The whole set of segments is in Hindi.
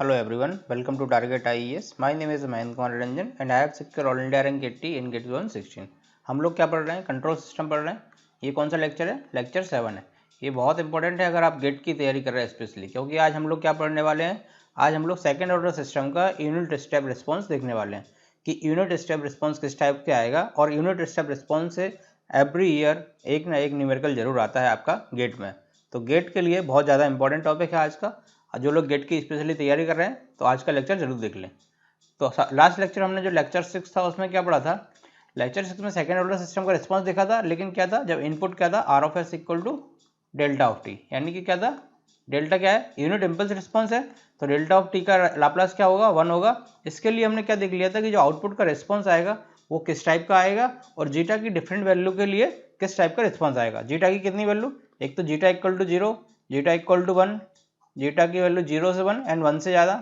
Hello everyone, welcome to Target IES. My name is Mahendra Kumar Ranjan and I have secured All India Rank 80 in GATE 2016. हम लोग क्या पढ़ रहे हैं? कंट्रोल सिस्टम पढ़ रहे हैं। ये कौन सा लेक्चर है? लेक्चर 7 है। ये बहुत इंपॉर्टेंट है अगर आप गेट की तैयारी कर रहे हैं स्पेशली, क्योंकि आज हम लोग क्या पढ़ने वाले हैं? आज हम लोग सेकेंड ऑर्डर सिस्टम का यूनिट स्टेप रिस्पॉन्स देखने वाले हैं कि यूनिट स्टेप रिस्पॉन्स किस टाइप के आएगा। और यूनिट स्टेप रिस्पॉन्स से एवरी ईयर एक ना एक न्यूमेरिकल जरूर आता है आपका गेट में। तो गेट के लिए बहुत ज़्यादा इंपॉर्टेंट टॉपिक है आज का। जो लोग गेट की स्पेशली तैयारी कर रहे हैं तो आज का लेक्चर जरूर देख लें। तो लास्ट लेक्चर हमने जो लेक्चर 6 था उसमें क्या पढ़ा था? लेक्चर 6 में सेकेंड ऑर्डर सिस्टम का रिस्पांस देखा था, लेकिन क्या था? जब इनपुट क्या था? R of S equal to delta of T, यानी कि क्या था? डेल्टा क्या है? यूनिट इम्पल्स रिस्पॉन्स है, तो डेल्टा ऑफ टी का लाप्लास क्या होगा? 1 होगा। इसके लिए हमने क्या देख लिया था कि जो आउटपुट का रिस्पॉन्स आएगा वो किस टाइप का आएगा और जीटा की डिफरेंट वैल्यू के लिए किस टाइप का रिस्पॉन्स आएगा। जीटा की कितनी वैल्यू? एक तो zeta equal to 0, zeta equal to 1, zeta की वैल्यू 0 से 1 एंड 1 से ज़्यादा,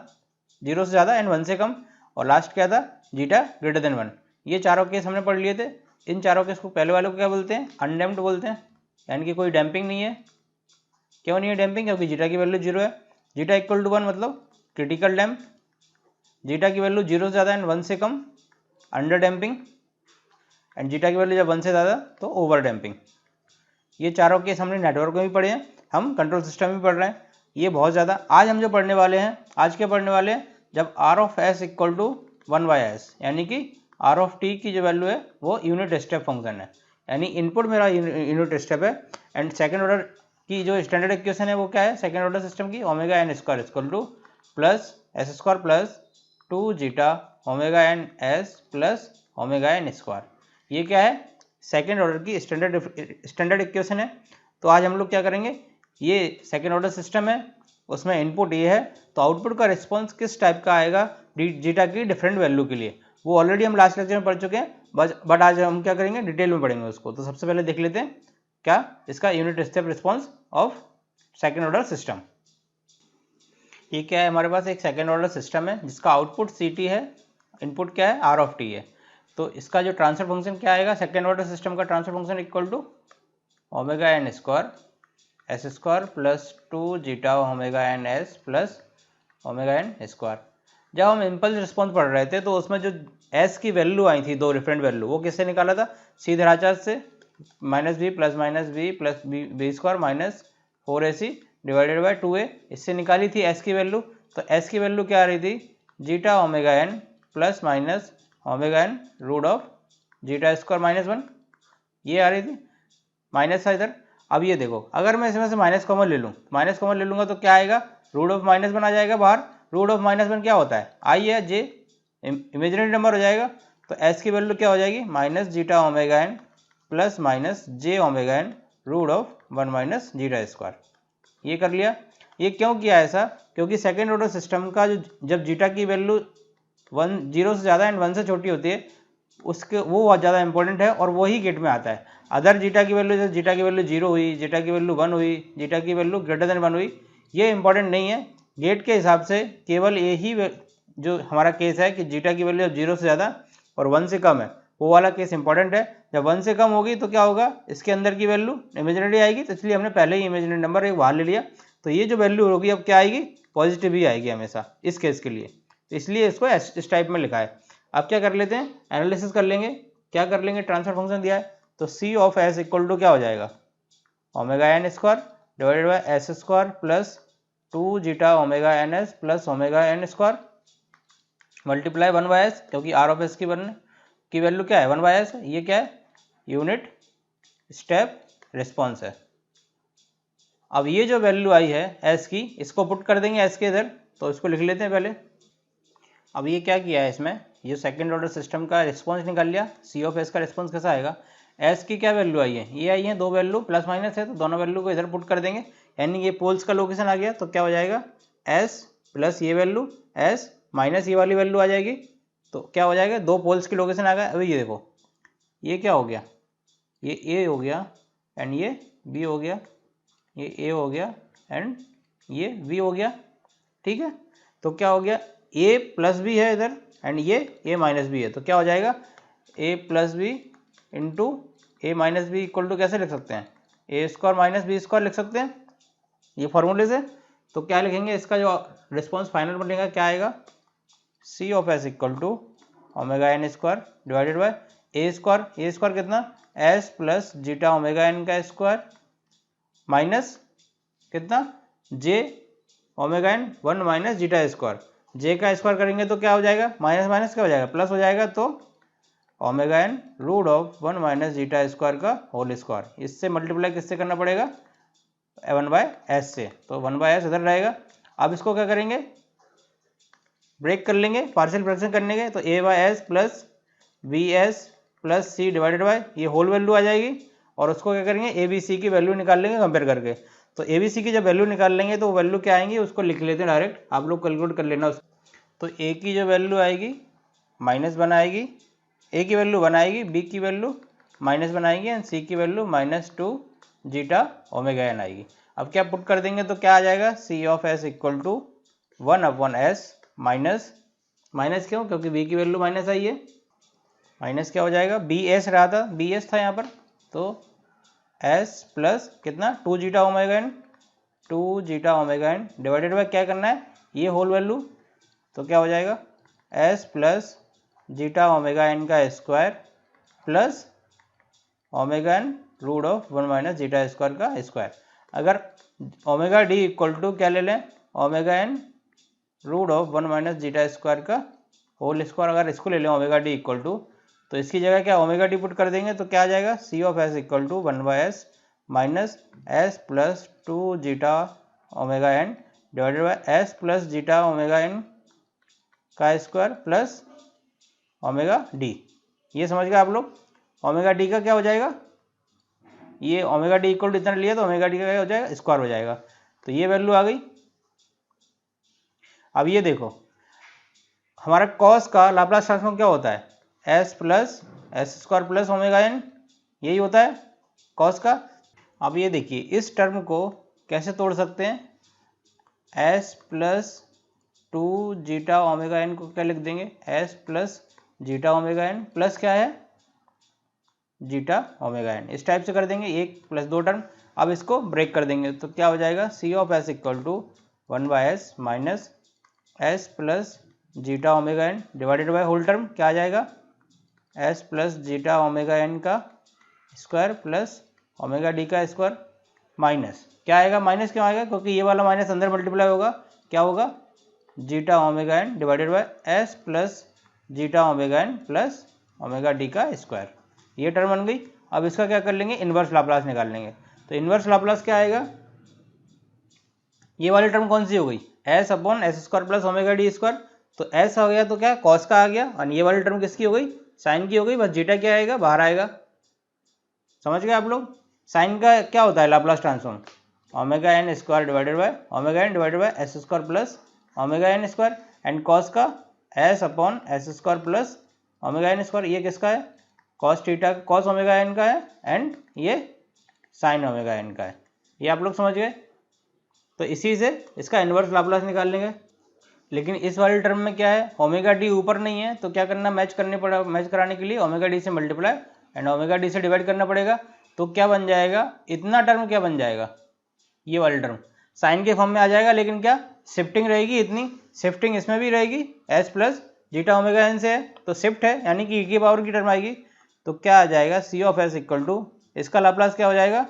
0 से ज़्यादा एंड 1 से कम, और लास्ट क्या था? Zeta greater than 1। ये चारों केस हमने पढ़ लिए थे। इन चारों केस को पहले वाले को क्या बोलते हैं? अनडैम्प्ड बोलते हैं, यानी कि कोई डैम्पिंग नहीं है। क्यों नहीं है डैम्पिंग? क्योंकि जीटा की वैल्यू 0 है। जीटा इक्वल टू 1 मतलब क्रिटिकल डैम्प, जीटा की वैल्यू 0 से ज़्यादा एंड 1 से come under damping, and zeta की वैल्यू जब 1 से ज़्यादा तो ओवर डैम्पिंग। ये चारों केस हमने नेटवर्क में भी पढ़े हैं, हम कंट्रोल सिस्टम में भी पढ़ रहे हैं। ये बहुत ज़्यादा आज हम जो पढ़ने वाले हैं, आज क्या पढ़ने वाले हैं? जब R of S equal to 1/s, यानी कि आर ऑफ टी की जो वैल्यू है वो यूनिट स्टेप फंक्शन है, यानी इनपुट मेरा यूनिट स्टेप है एंड सेकेंड ऑर्डर की जो स्टैंडर्ड इक्वेशन है वो क्या है सेकेंड ऑर्डर सिस्टम की? Omega N square equal to plus S square plus 2 zeta omega N S plus omega N square. ये क्या है? सेकेंड ऑर्डर की स्टैंडर्ड इक्वेशन है। तो आज हम लोग क्या करेंगे? ये सेकेंड ऑर्डर सिस्टम है, उसमें इनपुट ये है, तो आउटपुट का रिस्पॉन्स किस टाइप का आएगा जीटा की डिफरेंट वैल्यू के लिए, वो ऑलरेडी हम लास्ट लेक्चर में पढ़ चुके हैं, बट आज हम क्या करेंगे? डिटेल में पढ़ेंगे उसको। तो सबसे पहले देख लेते हैं क्या इसका unit step response of second order system. ये क्या है? हमारे पास एक सेकेंड ऑर्डर सिस्टम है जिसका आउटपुट सी टी है, इनपुट क्या है? आर ऑफ टी है। तो इसका जो ट्रांसफर फंक्शन क्या आएगा? सेकेंड ऑर्डर सिस्टम का transfer function equal to omega N square S square plus 2 zeta omega N S plus omega N square. जब हम इम्पल्स रिस्पॉन्स पढ़ रहे थे तो उसमें जो एस की वैल्यू आई थी, दो डिफरेंट वैल्यू, वो किससे निकाला था? सीधे राचार से minus B plus B square minus 4ac divided by 2a, इससे निकाली थी एस की वैल्यू। तो एस की वैल्यू क्या आ रही थी? Zeta omega N plus minus omega N root of zeta square minus 1, ये आ रही थी। माइनस था इधर। अब ये देखो, अगर मैं इसमें से माइनस कॉमन ले लूँ, माइनस कॉमन ले लूँगा तो क्या आएगा? रूट ऑफ माइनस 1 आ जाएगा बाहर। रूट ऑफ माइनस 1 क्या होता है? आई है, जे इमेजिनरी नंबर हो जाएगा। तो एस की वैल्यू क्या हो जाएगी? Minus zeta omega N plus minus J omega N root of 1 minus zeta square. ये कर लिया। ये क्यों किया ऐसा? क्योंकि सेकेंड ऑर्डर सिस्टम का जो जब जीटा की वैल्यू 0 से ज़्यादा एंड 1 से छोटी होती है उसके वो बहुत ज़्यादा इंपॉर्टेंट है और वही गेट में आता है। अदर जीटा की वैल्यू, जैसे जीटा की वैल्यू 0 हुई, जीटा की वैल्यू 1 हुई, जीटा की वैल्यू ग्रेटर देन 1 हुई, ये इंपॉर्टेंट नहीं है। गेट के हिसाब से केवल यही जो हमारा केस है कि जीटा की वैल्यू 0 से ज़्यादा और 1 से कम है, वो वाला केस इंपॉर्टेंट है। जब 1 से कम होगी तो क्या होगा? इसके अंदर की वैल्यू इमेजिनरी आएगी, तो इसलिए हमने पहले ही इमेजिनरी नंबर एक बाहर ले लिया। तो ये जो वैल्यू होगी अब क्या आएगी? पॉजिटिव ही आएगी हमेशा इस केस के लिए, तो इसलिए इसको इस टाइप में लिखा है। अब क्या कर लेते हैं? एनालिसिस कर लेंगे। क्या कर लेंगे? ट्रांसफर फंक्शन दिया है तो सी ऑफ एस इक्वल टू क्या हो जाएगा? Omega N square divided by S square plus 2 zeta omega N S plus omega N square multiply 1/s, क्योंकि आर ऑफ एस की वैल्यू क्या है? 1/s। ये क्या है? यूनिट स्टेप रिस्पॉन्स है। अब ये जो वैल्यू आई है एस की, इसको पुट कर देंगे एस के इधर, तो इसको लिख लेते हैं पहले। अब ये क्या किया है इसमें? ये सेकेंड ऑर्डर सिस्टम का रिस्पॉन्स निकाल लिया। सी ऑफ एस का रिस्पॉन्स कैसा आएगा? एस की क्या वैल्यू आई है? ये आई है, दो वैल्यू प्लस माइनस है, तो दोनों वैल्यू को इधर पुट कर देंगे, यानी ये पोल्स का लोकेशन आ गया। तो क्या हो जाएगा? एस प्लस ये वैल्यू एस माइनस ये वाली वैल्यू आ जाएगी, तो क्या हो जाएगा? दो पोल्स की लोकेशन आ गया। अभी ये देखो, ये क्या हो गया? ये ए हो गया एंड ये बी हो गया, ये ए हो गया एंड ये बी हो गया, ठीक है। तो क्या हो गया? ए प्लस बी है इधर एंड ये ए माइनस बी है, तो क्या हो जाएगा? A plus B into A minus B equal to कैसे लिख सकते हैं? A square minus B square लिख सकते हैं ये फॉर्मूले से। तो क्या लिखेंगे, इसका जो रिस्पॉन्स फाइनल बनेगा क्या आएगा, सी of S equal to omega N square divided by A square कितना, S plus zeta omega N का स्क्वायर माइनस कितना, J omega N 1 minus zeta square, J का स्क्वायर करेंगे तो क्या हो जाएगा, माइनस माइनस क्या हो जाएगा, प्लस हो जाएगा, तो omega N root of 1 minus zeta square का होल स्क्वायर, इससे मल्टीप्लाई किससे करना पड़ेगा, 1 बाय एस से, तो 1 बाय एस इधर रहेगा। अब इसको क्या करेंगे, ब्रेक कर लेंगे, पार्शियल फ्रैक्शन करने के, तो A by S plus B S plus C divided by ये होल वैल्यू आ जाएगी, और उसको क्या करेंगे, ए बी सी की वैल्यू निकाल लेंगे कंपेयर करके। तो ए बी सी की जब वैल्यू निकाल लेंगे तो वैल्यू क्या आएंगी, उसको लिख लेते हैं डायरेक्ट, आप लोग कैलकुलेट कर लेना। तो ए की जो वैल्यू आएगी माइनस बनाएगी, ए की वैल्यू बनाएगी, बी की वैल्यू माइनस बनाएगी, एंड सी की वैल्यू -2 जीटा ओमेगा एन आएगी। अब क्या पुट कर देंगे तो क्या आ जाएगा, सी of S equal to 1/s minus क्यों, क्योंकि बी की वैल्यू माइनस आई है, माइनस क्या हो जाएगा, बी एस रहा था, बी एस था यहाँ पर, तो एस प्लस कितना 2 zeta omega N divided by क्या करना है, ये होल वैल्यू, तो क्या हो जाएगा, S plus zeta omega N का square plus omega N root of 1 minus zeta square का स्क्वायर। अगर ओमेगा डी इक्वल टू क्या ले लें, omega N root of 1 minus zeta square का होल स्क्वायर, अगर इसको ले लें ओमेगा डी इक्वल टू, तो इसकी जगह क्या ओमेगा डी पुट कर देंगे तो क्या आ जाएगा, सी of S equal to 1/s minus S plus 2 zeta omega N divided by S plus zeta omega N का स्क्वायर प्लस ओमेगा डी। ये समझ गए आप लोग, ओमेगा डी का क्या हो जाएगा, ये ओमेगा डी इक्वल टू इतना लिया तो ओमेगा डी का क्या हो जाएगा, स्क्वायर हो जाएगा, तो ये वैल्यू आ गई। अब ये देखो हमारा कॉस का लाप्लास ट्रांसफॉर्म क्या होता है, S plus S square plus omega N, यही होता है कॉस का। अब ये देखिए इस टर्म को कैसे तोड़ सकते हैं, S plus 2 zeta omega N को क्या लिख देंगे, S plus zeta omega N plus क्या है, जीटा ओमेगा एन, इस टाइप से कर देंगे, 1 प्लस 2 टर्म। अब इसको ब्रेक कर देंगे तो क्या हो जाएगा, सी of S equal to 1/s minus S plus zeta omega N divided by whole term क्या आ जाएगा, S plus zeta omega N का स्क्वायर प्लस ओमेगा डी का स्क्वायर माइनस क्या आएगा, माइनस क्यों आएगा, क्योंकि ये वाला माइनस अंदर मल्टीप्लाई होगा, क्या होगा, zeta omega N divided by S plus zeta omega N plus omega D का स्क्वायर, ये टर्म बन गई। अब इसका क्या कर लेंगे, इन्वर्स लाप्लास निकाल लेंगे, तो इन्वर्स लाप्लास क्या आएगा, ये वाली टर्म कौन सी हो गई, S upon S square plus omega D square, तो एस हो गया तो क्या कॉस का आ गया, और ये वाली टर्म किसकी हो गई, साइन की हो गई, बस जीटा क्या आएगा, बाहर आएगा। समझ गए आप लोग, साइन का क्या होता है Laplace transform, omega N square divided by omega N divided by S square plus omega N square, and cos का S upon S square plus omega N square, ये किसका है, cos theta cos omega N का है, एंड ये साइन ओमेगा एन का है, ये आप लोग समझ गए। तो इसी से इसका इन्वर्स लाप्लास निकाल लेंगे, लेकिन इस वाले टर्म में क्या है, ओमेगा डी ऊपर नहीं है, तो क्या करना, मैच कराने के लिए ओमेगा डी से मल्टीप्लाई एंड ओमेगा डी से डिवाइड करना पड़ेगा, तो क्या बन जाएगा, इतना टर्म क्या बन जाएगा, ये वाला टर्म साइन के फॉर्म में आ जाएगा, लेकिन क्या शिफ्टिंग रहेगी, इतनी शिफ्टिंग इसमें भी रहेगी, S plus zeta omega N से है तो शिफ्ट है, यानी कि की पावर की टर्म आएगी, तो क्या आ जाएगा, सी ऑफ एस इक्वल टू इसका लाप्लास क्या हो जाएगा,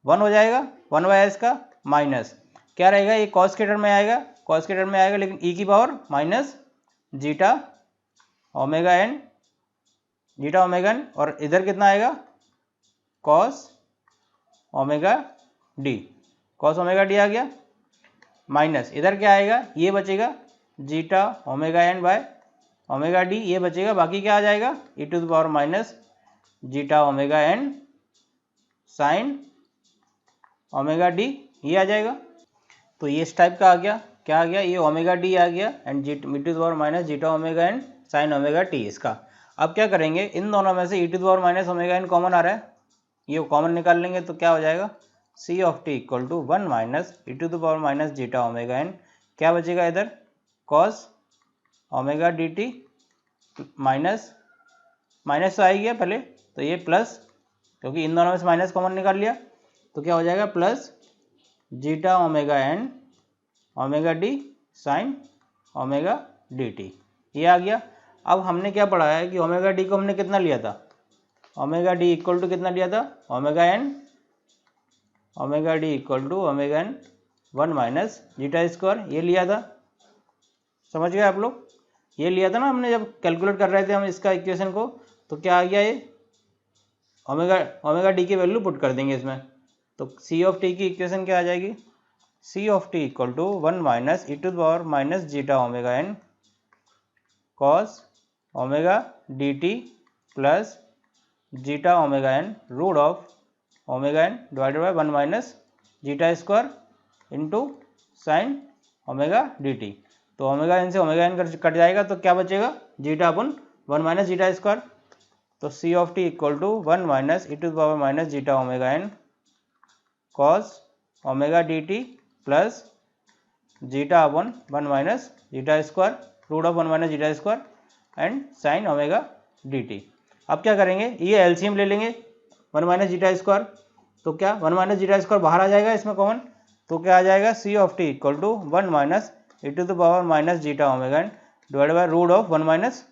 1 हो जाएगा, 1/s का माइनस क्या रहेगा, ये कॉस के टर्म में आएगा, कॉस के टर्म में आएगा, लेकिन ई की power minus zeta omega N और इधर कितना आएगा, cos omega D, cos omega D आ गया, माइनस इधर क्या आएगा, ये बचेगा zeta omega N by omega D, ये बचेगा, बाकी क्या आ जाएगा, ई to the power minus zeta omega N sine omega D, ये आ जाएगा। तो ये इस टाइप का आ गया, क्या आ गया, ये ओमेगा डी आ गया, and E to the power minus zeta omega N sine omega T इसका। अब क्या करेंगे, इन दोनों में से E to the power minus omega N common आ रहा है, ये कॉमन निकाल लेंगे तो क्या हो जाएगा, सी of T equal to 1 minus E to the power minus zeta omega n, क्या बचेगा इधर, cos omega D t minus minus तो आ ही गया पहले, तो ये प्लस, क्योंकि इन दोनों में से माइनस कॉमन निकाल लिया, तो क्या हो जाएगा, plus zeta omega N omega D sine omega D T, ये आ गया। अब हमने क्या पढ़ा है कि ओमेगा डी को हमने कितना लिया था, ओमेगा डी इक्वल टू कितना लिया था, omega D equal to omega N 1 minus zeta square, ये लिया था। समझ गए आप लोग, ये लिया था ना हमने जब कैलकुलेट कर रहे थे हम इसका इक्वेशन को। तो क्या आ गया, ये ओमेगा डी की वैल्यू पुट कर देंगे इसमें। तो सी ऑफ टी की इक्वेशन क्या आ जाएगी, c of T equal to 1 minus E to the power minus zeta omega n cos omega D T plus zeta omega N root of omega N divided by 1 minus zeta square into sine omega D t. तो ओमेगा एन से ओमेगा एन कट जाएगा तो क्या बचेगा, zeta upon 1 minus zeta square. तो सी of T equal to 1 minus E to the power minus zeta omega n cos omega D T plus zeta upon 1 minus zeta square root of 1 minus zeta square and sine omega D t. अब क्या करेंगे, ये एलसीएम ले लेंगे 1 माइनस जीटा स्क्वायर। तो क्या 1 माइनस जीटा स्क्वायर बाहर आ जाएगा इसमें कॉमन, तो क्या आ जाएगा सी of T equal to 1 minus E to the power minus zeta omega n divide by root of 1 minus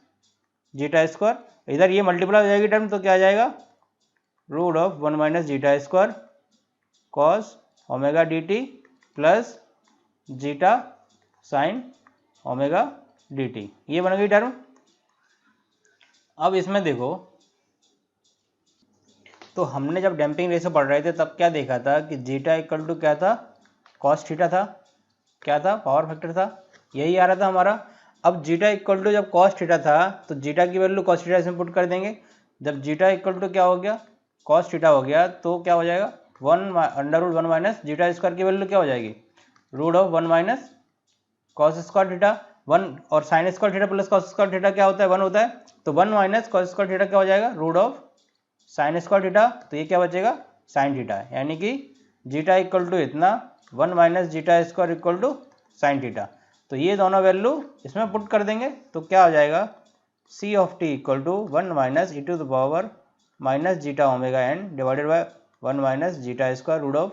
zeta square. इधर ये मल्टीप्लाई हो जाएगी टर्म, तो क्या आ जाएगा root of 1 minus zeta square cos omega D T plus zeta sine omega D T, ये बन गई टर्म। अब इसमें देखो, तो हमने जब डैम्पिंग रेशो पढ़ रहे थे तब क्या देखा था कि जीटा इक्वल टू क्या था, कॉस थीटा था, क्या था, पावर फैक्टर था, यही आ रहा था हमारा। अब जीटा इक्वल टू जब कॉस थीटा था तो जीटा की वैल्यू कॉस थीटा इसमें पुट कर देंगे। जब जीटा इक्वल टू क्या हो गया, कॉस थीटा हो गया, तो क्या हो जाएगा 1 माइनस जीटा स्क्वायर की वैल्यू क्या हो जाएगी, root of 1 minus cos square theta 1 और sine square theta plus cos square theta क्या होता है, 1 होता है। तो 1 माइनस कॉस स्क्वायर थीटा क्या हो जाएगा, root of sine square theta, तो ये क्या बचेगा साइन थीटा, यानी कि जीटा इक्वल टू इतना 1 minus zeta square equal to sine theta. तो ये दोनों वैल्यू इसमें पुट कर देंगे तो क्या हो जाएगा, सी of T equal to 1 minus E to the power minus zeta omega N divided by 1 minus zeta square root of,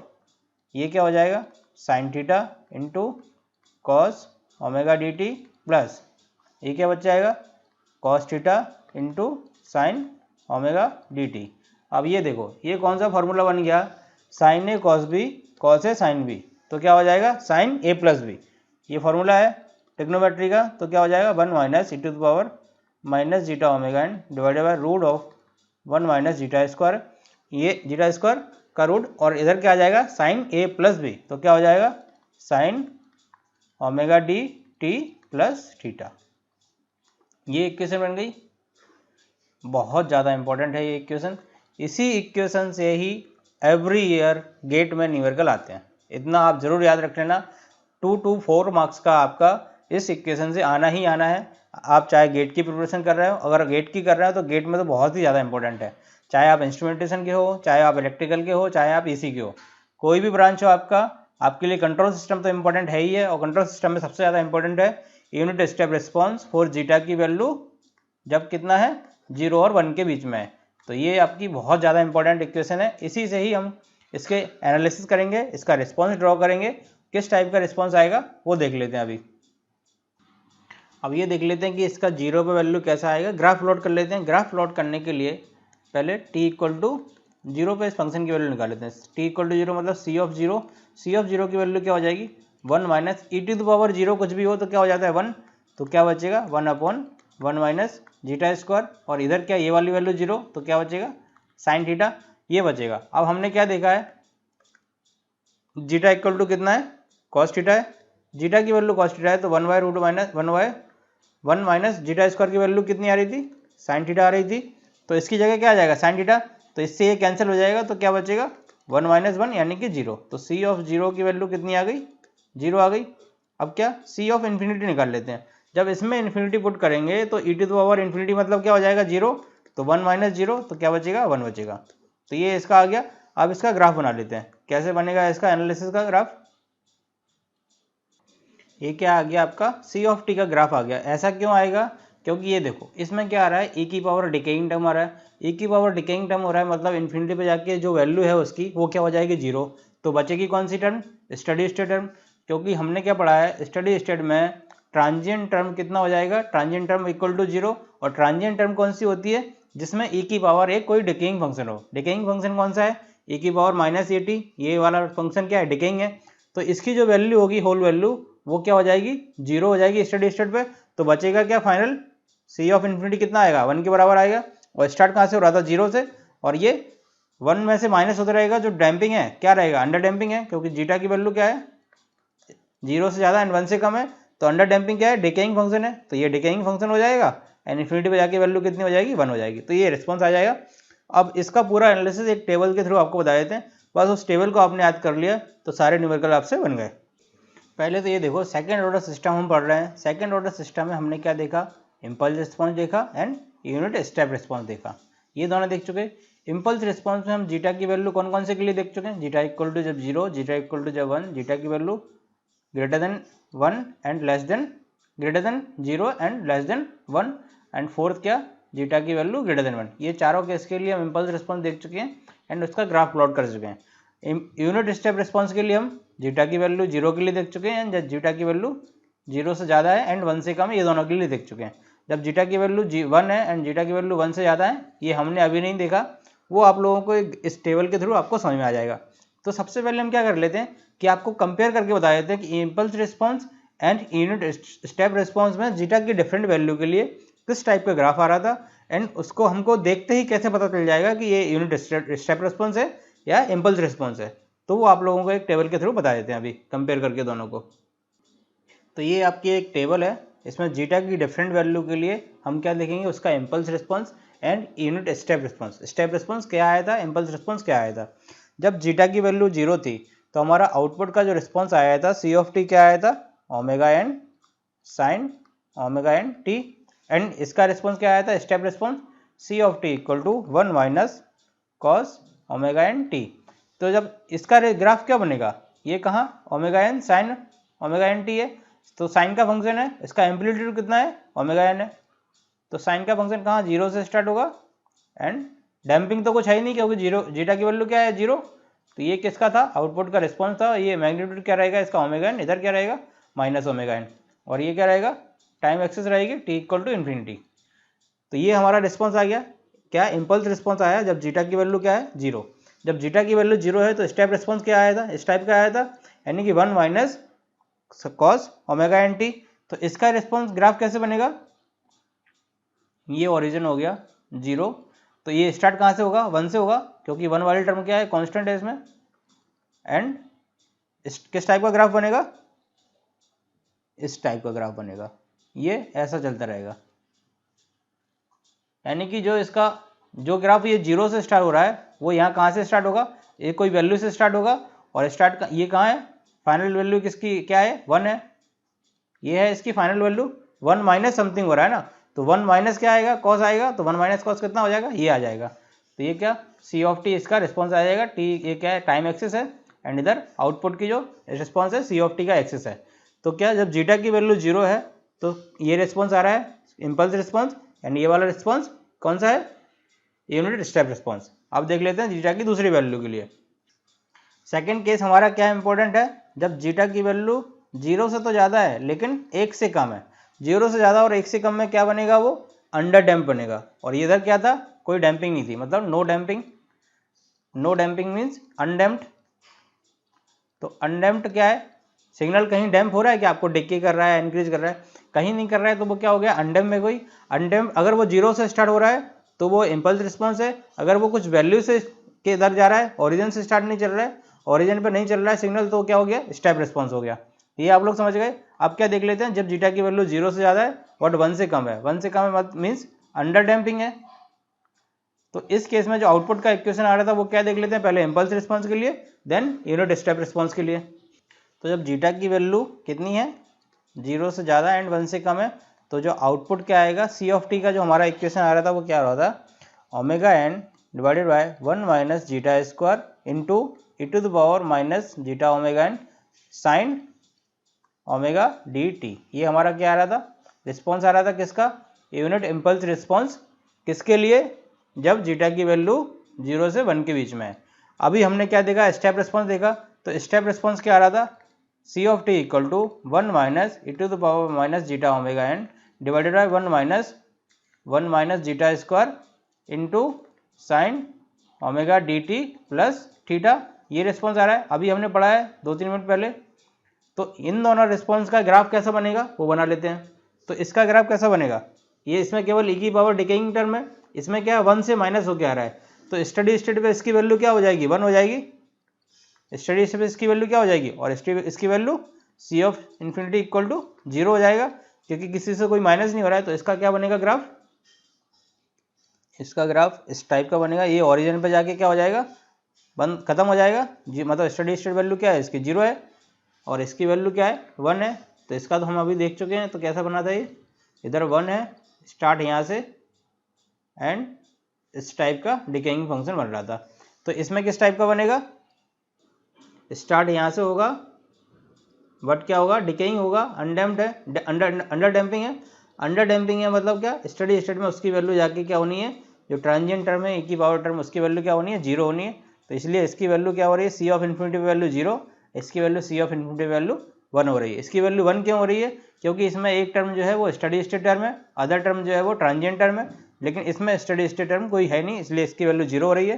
ये क्या हो जाएगा sine theta into cos omega D T plus ये क्या बच जाएगा cos theta into sine omega D t. अब ये देखो ये कौन सा फॉर्मूला बन गया, sine A cos B cos A sine B, तो क्या हो जाएगा साइन ए प्लस बी, ये फॉर्मूला है ट्रिग्नोमेट्री का। तो क्या हो जाएगा 1 minus E to the power minus zeta omega N divided by root of 1 minus zeta square, ये जीटा स्क्वायर का रूट, और इधर क्या आ जाएगा साइन ए प्लस बी, तो क्या हो जाएगा sign omega D T plus theta. ये इक्वेशन बन गई, बहुत ज़्यादा इंपॉर्टेंट है ये इक्वेशन। इसी इक्वेशन से ही एवरी ईयर गेट में न्यूमेरिकल आते हैं, इतना आप जरूर याद रख लेना। 2 to 4 मार्क्स का आपका इस इक्वेशन से आना ही आना है। आप चाहे गेट की प्रिपरेशन कर रहे हो, अगर गेट की कर रहे हो तो गेट में तो बहुत ही ज़्यादा इंपॉर्टेंट है, चाहे आप इंस्ट्रूमेंटेशन के हो, चाहे आप इलेक्ट्रिकल के हो, चाहे आप ईसी के हो, कोई भी ब्रांच हो आपका, आपके लिए कंट्रोल सिस्टम तो इंपॉर्टेंट है ही है। और कंट्रोल सिस्टम में सबसे ज़्यादा इंपॉर्टेंट है unit step response for zeta की वैल्यू जब कितना है 0 और 1 के बीच में है। तो ये आपकी बहुत ज़्यादा इंपॉर्टेंट इक्वेशन है, इसी से ही हम इसके एनालिसिस करेंगे, इसका रिस्पॉन्स ड्रॉ करेंगे, किस टाइप का रिस्पॉन्स आएगा वो देख लेते हैं अभी। अब ये देख लेते हैं कि इसका 0 पे वैल्यू कैसा आएगा, ग्राफ प्लॉट कर लेते हैं। ग्राफ प्लॉट करने के लिए पहले t इक्वल टू 0 पे इस फंक्शन की वैल्यू निकाल लेते हैं। t इक्वल टू 0 मतलब c ऑफ 0 की वैल्यू क्या हो जाएगी 1 minus E to the power 0 कुछ भी हो तो क्या हो जाता है 1, तो क्या बचेगा 1/1 माइनस जीटा स्क्वायर, और इधर क्या ये वाली वैल्यू 0, तो क्या बचेगा साइन थीटा, ये बचेगा। अब हमने क्या देखा है जीटा इक्वल टू कितना है कॉस थीटा है, जीटा की वैल्यू कॉस थीटा है, तो 1/1 माइनस जीटा स्क्वायर की वैल्यू कितनी आ रही थी साइन थीटा आ रही थी, तो इसकी जगह क्या आ जाएगा साइन थीटा, तो इससे ये कैंसिल हो जाएगा, तो क्या बचेगा 1 माइनस 1 यानी कि 0। तो c ऑफ 0 की वैल्यू कितनी आ गई 0 आ गई। अब क्या c ऑफ इन्फिनिटी निकाल लेते हैं। जब इसमें इन्फिनिटी पुट करेंगे तो e to the power infinity मतलब क्या हो जाएगा 0, तो 1 माइनस 0, तो क्या बचेगा 1 बचेगा। तो ये इसका आ गया। अब इसका ग्राफ बना लेते हैं, कैसे बनेगा इसका एनालिसिस का ग्राफ। ये क्या आ गया आपका c ऑफ t का ग्राफ आ गया। ऐसा क्यों आएगा, क्योंकि ये देखो इसमें क्या आ रहा है e की पावर डिकेइंग टर्म आ रहा है, e की पावर डिकेइंग टर्म हो रहा है मतलब इन्फिनिटी पे जाके जो वैल्यू है उसकी वो क्या हो जाएगी 0, तो बचेगी कौन सी टर्म स्टडी स्टेट टर्म। क्योंकि हमने क्या पढ़ा है स्टडी स्टेट में, ट्रांजिएंट टर्म कितना हो जाएगा, ट्रांजिएंट टर्म इक्वल टू 0। और ट्रांजिएंट टर्म कौन सी होती है, जिसमें e की पावर एक कोई डिकेइंग फंक्शन हो। डिकेइंग फंक्शन कौन सा है, e की पावर -at, ये वाला फंक्शन क्या है, डिकेइंग है। तो इसकी जो वैल्यू होगी, होल वैल्यू, वो क्या हो जाएगी, 0 हो जाएगी स्टडी स्टेट पे। तो बचेगा क्या, फाइनल सी ऑफ इन्फिनिटी कितना आएगा, 1 के बराबर आएगा। और स्टार्ट कहाँ से हो रहा था, 0 से, और ये 1 में से माइनस होता रहेगा। जो डैम्पिंग है क्या रहेगा, अंडर डैम्पिंग है, क्योंकि जीटा की वैल्यू क्या है, 0 से ज़्यादा एंड 1 से कम है। तो अंडर डैम्पिंग क्या है, डिकेइंग फंक्शन है, तो ये डिकेइंग फंक्शन हो जाएगा एंड इन्फिनिटी पे जाके वैल्यू कितनी हो जाएगी, 1 हो जाएगी। तो ये रिस्पॉन्स आ जाएगा। अब इसका पूरा एनालिसिस एक टेबल के थ्रू आपको बता देते हैं। बस उस टेबल को आपने याद कर लिया तो सारे न्यूमेरिकल आपसे बन गए। पहले तो ये देखो, सेकंड ऑर्डर सिस्टम हम पढ़ रहे हैं। सेकंड ऑर्डर सिस्टम में हमने क्या देखा, इम्पल्स रिस्पॉन्स देखा एंड यूनिट स्टेप रिस्पॉन्स देखा। ये दोनों देख चुके। इम्पल्स रिस्पॉन्स में हम जीटा की वैल्यू कौन कौन से के लिए देख चुके हैं, जीटा इक्वल टू जब 0, जीटा इक्वल टू जब 1, जीटा की value greater than 1 and less than, greater than 0 and less than 1, and fourth क्या, जीटा की वैल्यू ग्रेटर देन 1। ये चारों केस के लिए हम इम्पल्स रिस्पॉन्स देख चुके हैं एंड उसका ग्राफ प्लॉट कर चुके हैं। यूनिट स्टेप रिस्पॉन्स के लिए हम जीटा की वैल्यू 0 के लिए देख चुके हैं, जब जीटा की वैल्यू 0 से ज़्यादा है एंड 1 से कम है, ये दोनों के लिए देख चुके हैं। जब जीटा की वैल्यू 1 है एंड जीटा की वैल्यू 1 से ज़्यादा है, ये हमने अभी नहीं देखा, वो आप लोगों को इस टेबल के थ्रू आपको समझ में आ जाएगा। तो सबसे पहले हम क्या कर लेते हैं कि आपको कंपेयर करके बता देते हैं कि impulse response and unit step response में जीटा की डिफरेंट वैल्यू के लिए किस टाइप का ग्राफ आ रहा था, एंड उसको हमको देखते ही कैसे पता चल जाएगा कि ये यूनिट स्टेप रिस्पॉन्स है या इम्पल्स रिस्पॉन्स है। तो वो आप लोगों को एक टेबल के थ्रू बता देते हैं अभी कंपेयर करके दोनों को। तो ये आपकी एक टेबल है, इसमें जीटा की डिफरेंट वैल्यू के लिए हम क्या देखेंगे, उसका impulse response and unit step response. Step response क्या आया था, इम्पल्स रिस्पॉन्स क्या आया था। जब जीटा की वैल्यू 0 थी तो हमारा आउटपुट का जो रिस्पॉन्स आया था, सी ऑफ टी क्या आया था, omega N sine omega N T, and इसका रिस्पॉन्स क्या आया था, step response C of T equal to 1 minus cos omega N T. तो जब इसका ग्राफ क्या बनेगा, ये कहाँ, omega N sine omega N T है, तो साइन का फंक्शन है, इसका एम्पलीट्यूड कितना है, ओमेगा एन है। तो साइन का फंक्शन कहाँ, 0 से स्टार्ट होगा एंड डैम्पिंग तो कुछ है ही नहीं, क्योंकि 0, जीटा की वैल्यू क्या है, 0। तो ये किसका था, आउटपुट का रिस्पॉन्स था। ये मैग्नीट्यूड क्या रहेगा इसका, ओमेगा एन, इधर क्या रहेगा माइनस ओमेगा एन, और ये क्या रहेगा, टाइम एक्सेस रहेगी टी इक्वल टू इन्फिनिटी। तो ये हमारा रिस्पॉन्स आ गया, क्या इम्पल्स रिस्पॉन्स आया जब जीटा की वैल्यू क्या है, 0। जब जीटा की वैल्यू 0 है तो स्टेप रिस्पॉन्स क्या आया था, इस टाइप का आया था, यानी कि 1 minus cos omega N T. तो इसका रिस्पॉन्स ग्राफ कैसे बनेगा, ये ओरिजिन हो गया 0, तो ये स्टार्ट कहाँ से होगा, 1 से होगा, क्योंकि 1 वाली टर्म क्या है, कांस्टेंट है इसमें। एंड किस टाइप का ग्राफ बनेगा, इस टाइप का ग्राफ बनेगा, ये ऐसा चलता रहेगा। यानी कि जो इसका जो ग्राफ ये 0 से स्टार्ट हो रहा है, वो यहाँ कहाँ से स्टार्ट होगा, ये कोई वैल्यू से स्टार्ट होगा, और स्टार्ट ये कहाँ है, फाइनल वैल्यू किसकी क्या है, 1 है, ये है इसकी फाइनल वैल्यू। 1 माइनस समथिंग हो रहा है ना, तो 1 माइनस क्या आएगा, कॉस आएगा, तो 1 माइनस कॉस कितना हो जाएगा, ये आ जाएगा। तो ये क्या, सी ऑफ टी इसका रिस्पॉन्स आ जाएगा, टी ये क्या है, टाइम एक्सिस है, एंड इधर आउटपुट की जो रिस्पॉन्स है सी ऑफ टी का एक्सिस है। तो क्या, जब जीटा की वैल्यू 0 है तो ये रिस्पॉन्स आ रहा है इम्पल्स रिस्पॉन्स, एंड ये वाला रिस्पॉन्स कौन सा है, यूनिट स्टेप रिस्पॉन्स। अब देख लेते हैं जीटा की दूसरी वैल्यू के लिए। सेकेंड केस हमारा क्या इंपॉर्टेंट है, जब जीटा की वैल्यू 0 से तो ज़्यादा है लेकिन 1 से कम है। 0 से ज़्यादा और 1 से कम में क्या बनेगा, वो अंडर डैम्प बनेगा, और इधर क्या था, कोई डैम्पिंग नहीं थी, मतलब no damping. No damping means undamped. तो अनडैम्प्ड क्या है, सिग्नल कहीं डैम्प हो रहा है कि आपको डिके कर रहा है, इंक्रीज कर रहा है, कहीं नहीं कर रहा है, तो वो क्या हो गया, अनडैम्प में कोई। अनडैम्प अगर वो 0 से स्टार्ट हो रहा है तो वो इम्पल्स रिस्पॉन्स है, अगर वो कुछ वैल्यू से के इधर जा रहा है, ओरिजिन से स्टार्ट नहीं चल रहा है, ओरिजिन पर नहीं चल रहा है सिग्नल, तो क्या हो गया, स्टेप रिस्पॉन्स हो गया। ये आप लोग समझ गए। अब क्या देख लेते हैं, जब जीटा की वैल्यू 0 से ज़्यादा है बट 1 से कम है, 1 से कम है मीन्स अंडर डैम्पिंग है। तो इस केस में जो आउटपुट का इक्वेशन आ रहा था वो क्या देख लेते हैं, पहले इम्पल्स रिस्पॉन्स के लिए, देन यूनिट स्टेप रिस्पॉन्स के लिए। तो जब जीटा की वैल्यू कितनी है, 0 से ज़्यादा एंड 1 से कम है, तो जो आउटपुट क्या आएगा, सी ऑफ टी का जो हमारा इक्वेशन आ रहा था वो क्या आ रहा था, omega N divided by 1 minus zeta square into E to the power minus zeta omega N sine omega D T. ये हमारा क्या आ रहा था, रिस्पॉन्स आ रहा था किसका, यूनिट इम्पल्स रिस्पॉन्स, किसके लिए, जब जीटा की वैल्यू 0 से 1 के बीच में है। अभी हमने क्या देखा, स्टेप रिस्पॉन्स देखा, तो स्टेप रिस्पॉन्स क्या आ रहा था, सी of T equal to 1 minus E to the power minus zeta omega N divided by 1 minus zeta square into sine omega D T plus theta. ये रिस्पॉन्स आ रहा है, अभी हमने पढ़ा है 2-3 मिनट पहले। तो इन दोनों रिस्पॉन्स का ग्राफ कैसा बनेगा वो बना लेते हैं। तो इसका ग्राफ कैसा बनेगा, ये इसमें केवल ई की पावर डिकेइंग टर्म है, इसमें क्या 1 से माइनस होके आ रहा है, तो स्टडी स्टेट पे इसकी वैल्यू क्या हो जाएगी, 1 हो जाएगी। स्टडी स्टेट पे इसकी वैल्यू क्या हो जाएगी, और इसकी value C of infinity equal to 0 हो जाएगा, क्योंकि किसी से कोई माइनस नहीं हो रहा है। तो इसका क्या बनेगा ग्राफ, इसका ग्राफ इस टाइप का बनेगा। ये ओरिजिन पे जाके क्या हो जाएगा, बंद खत्म हो जाएगा जी, मतलब स्टडी स्टेट वैल्यू क्या है इसकी 0 है और इसकी वैल्यू क्या है 1 है। तो इसका तो हम अभी देख चुके हैं। तो कैसा बना था, ये इधर 1 है, स्टार्ट यहाँ से एंड इस टाइप का डिकेइंग फंक्शन बन रहा था। तो इसमें किस टाइप का बनेगा, स्टार्ट यहाँ से होगा बट क्या होगा, डिकेइंग होगा, अनडैम्प्ड है, अंडर डैम्पिंग है। अंडर डैम्पिंग है मतलब क्या, स्टडी स्टेट में उसकी वैल्यू जाके क्या होनी है, जो ट्रांजिएंट टर्म है ई की पावर टर्म, उसकी वैल्यू क्या होनी है, 0 होनी है। तो इसलिए इसकी वैल्यू क्या हो रही है, सी ऑफ इन्फिनिटी वैल्यू 0, इसकी value C of infinity value 1 हो रही है। इसकी वैल्यू 1 क्यों हो रही है, क्योंकि इसमें एक टर्म जो है वो स्टडी स्टेट टर्म है, अदर टर्म जो है वो ट्रांजिएंट टर्म है, लेकिन इसमें स्टडी स्टेट टर्म कोई है नहीं, इसलिए इसकी वैल्यू 0 हो रही है।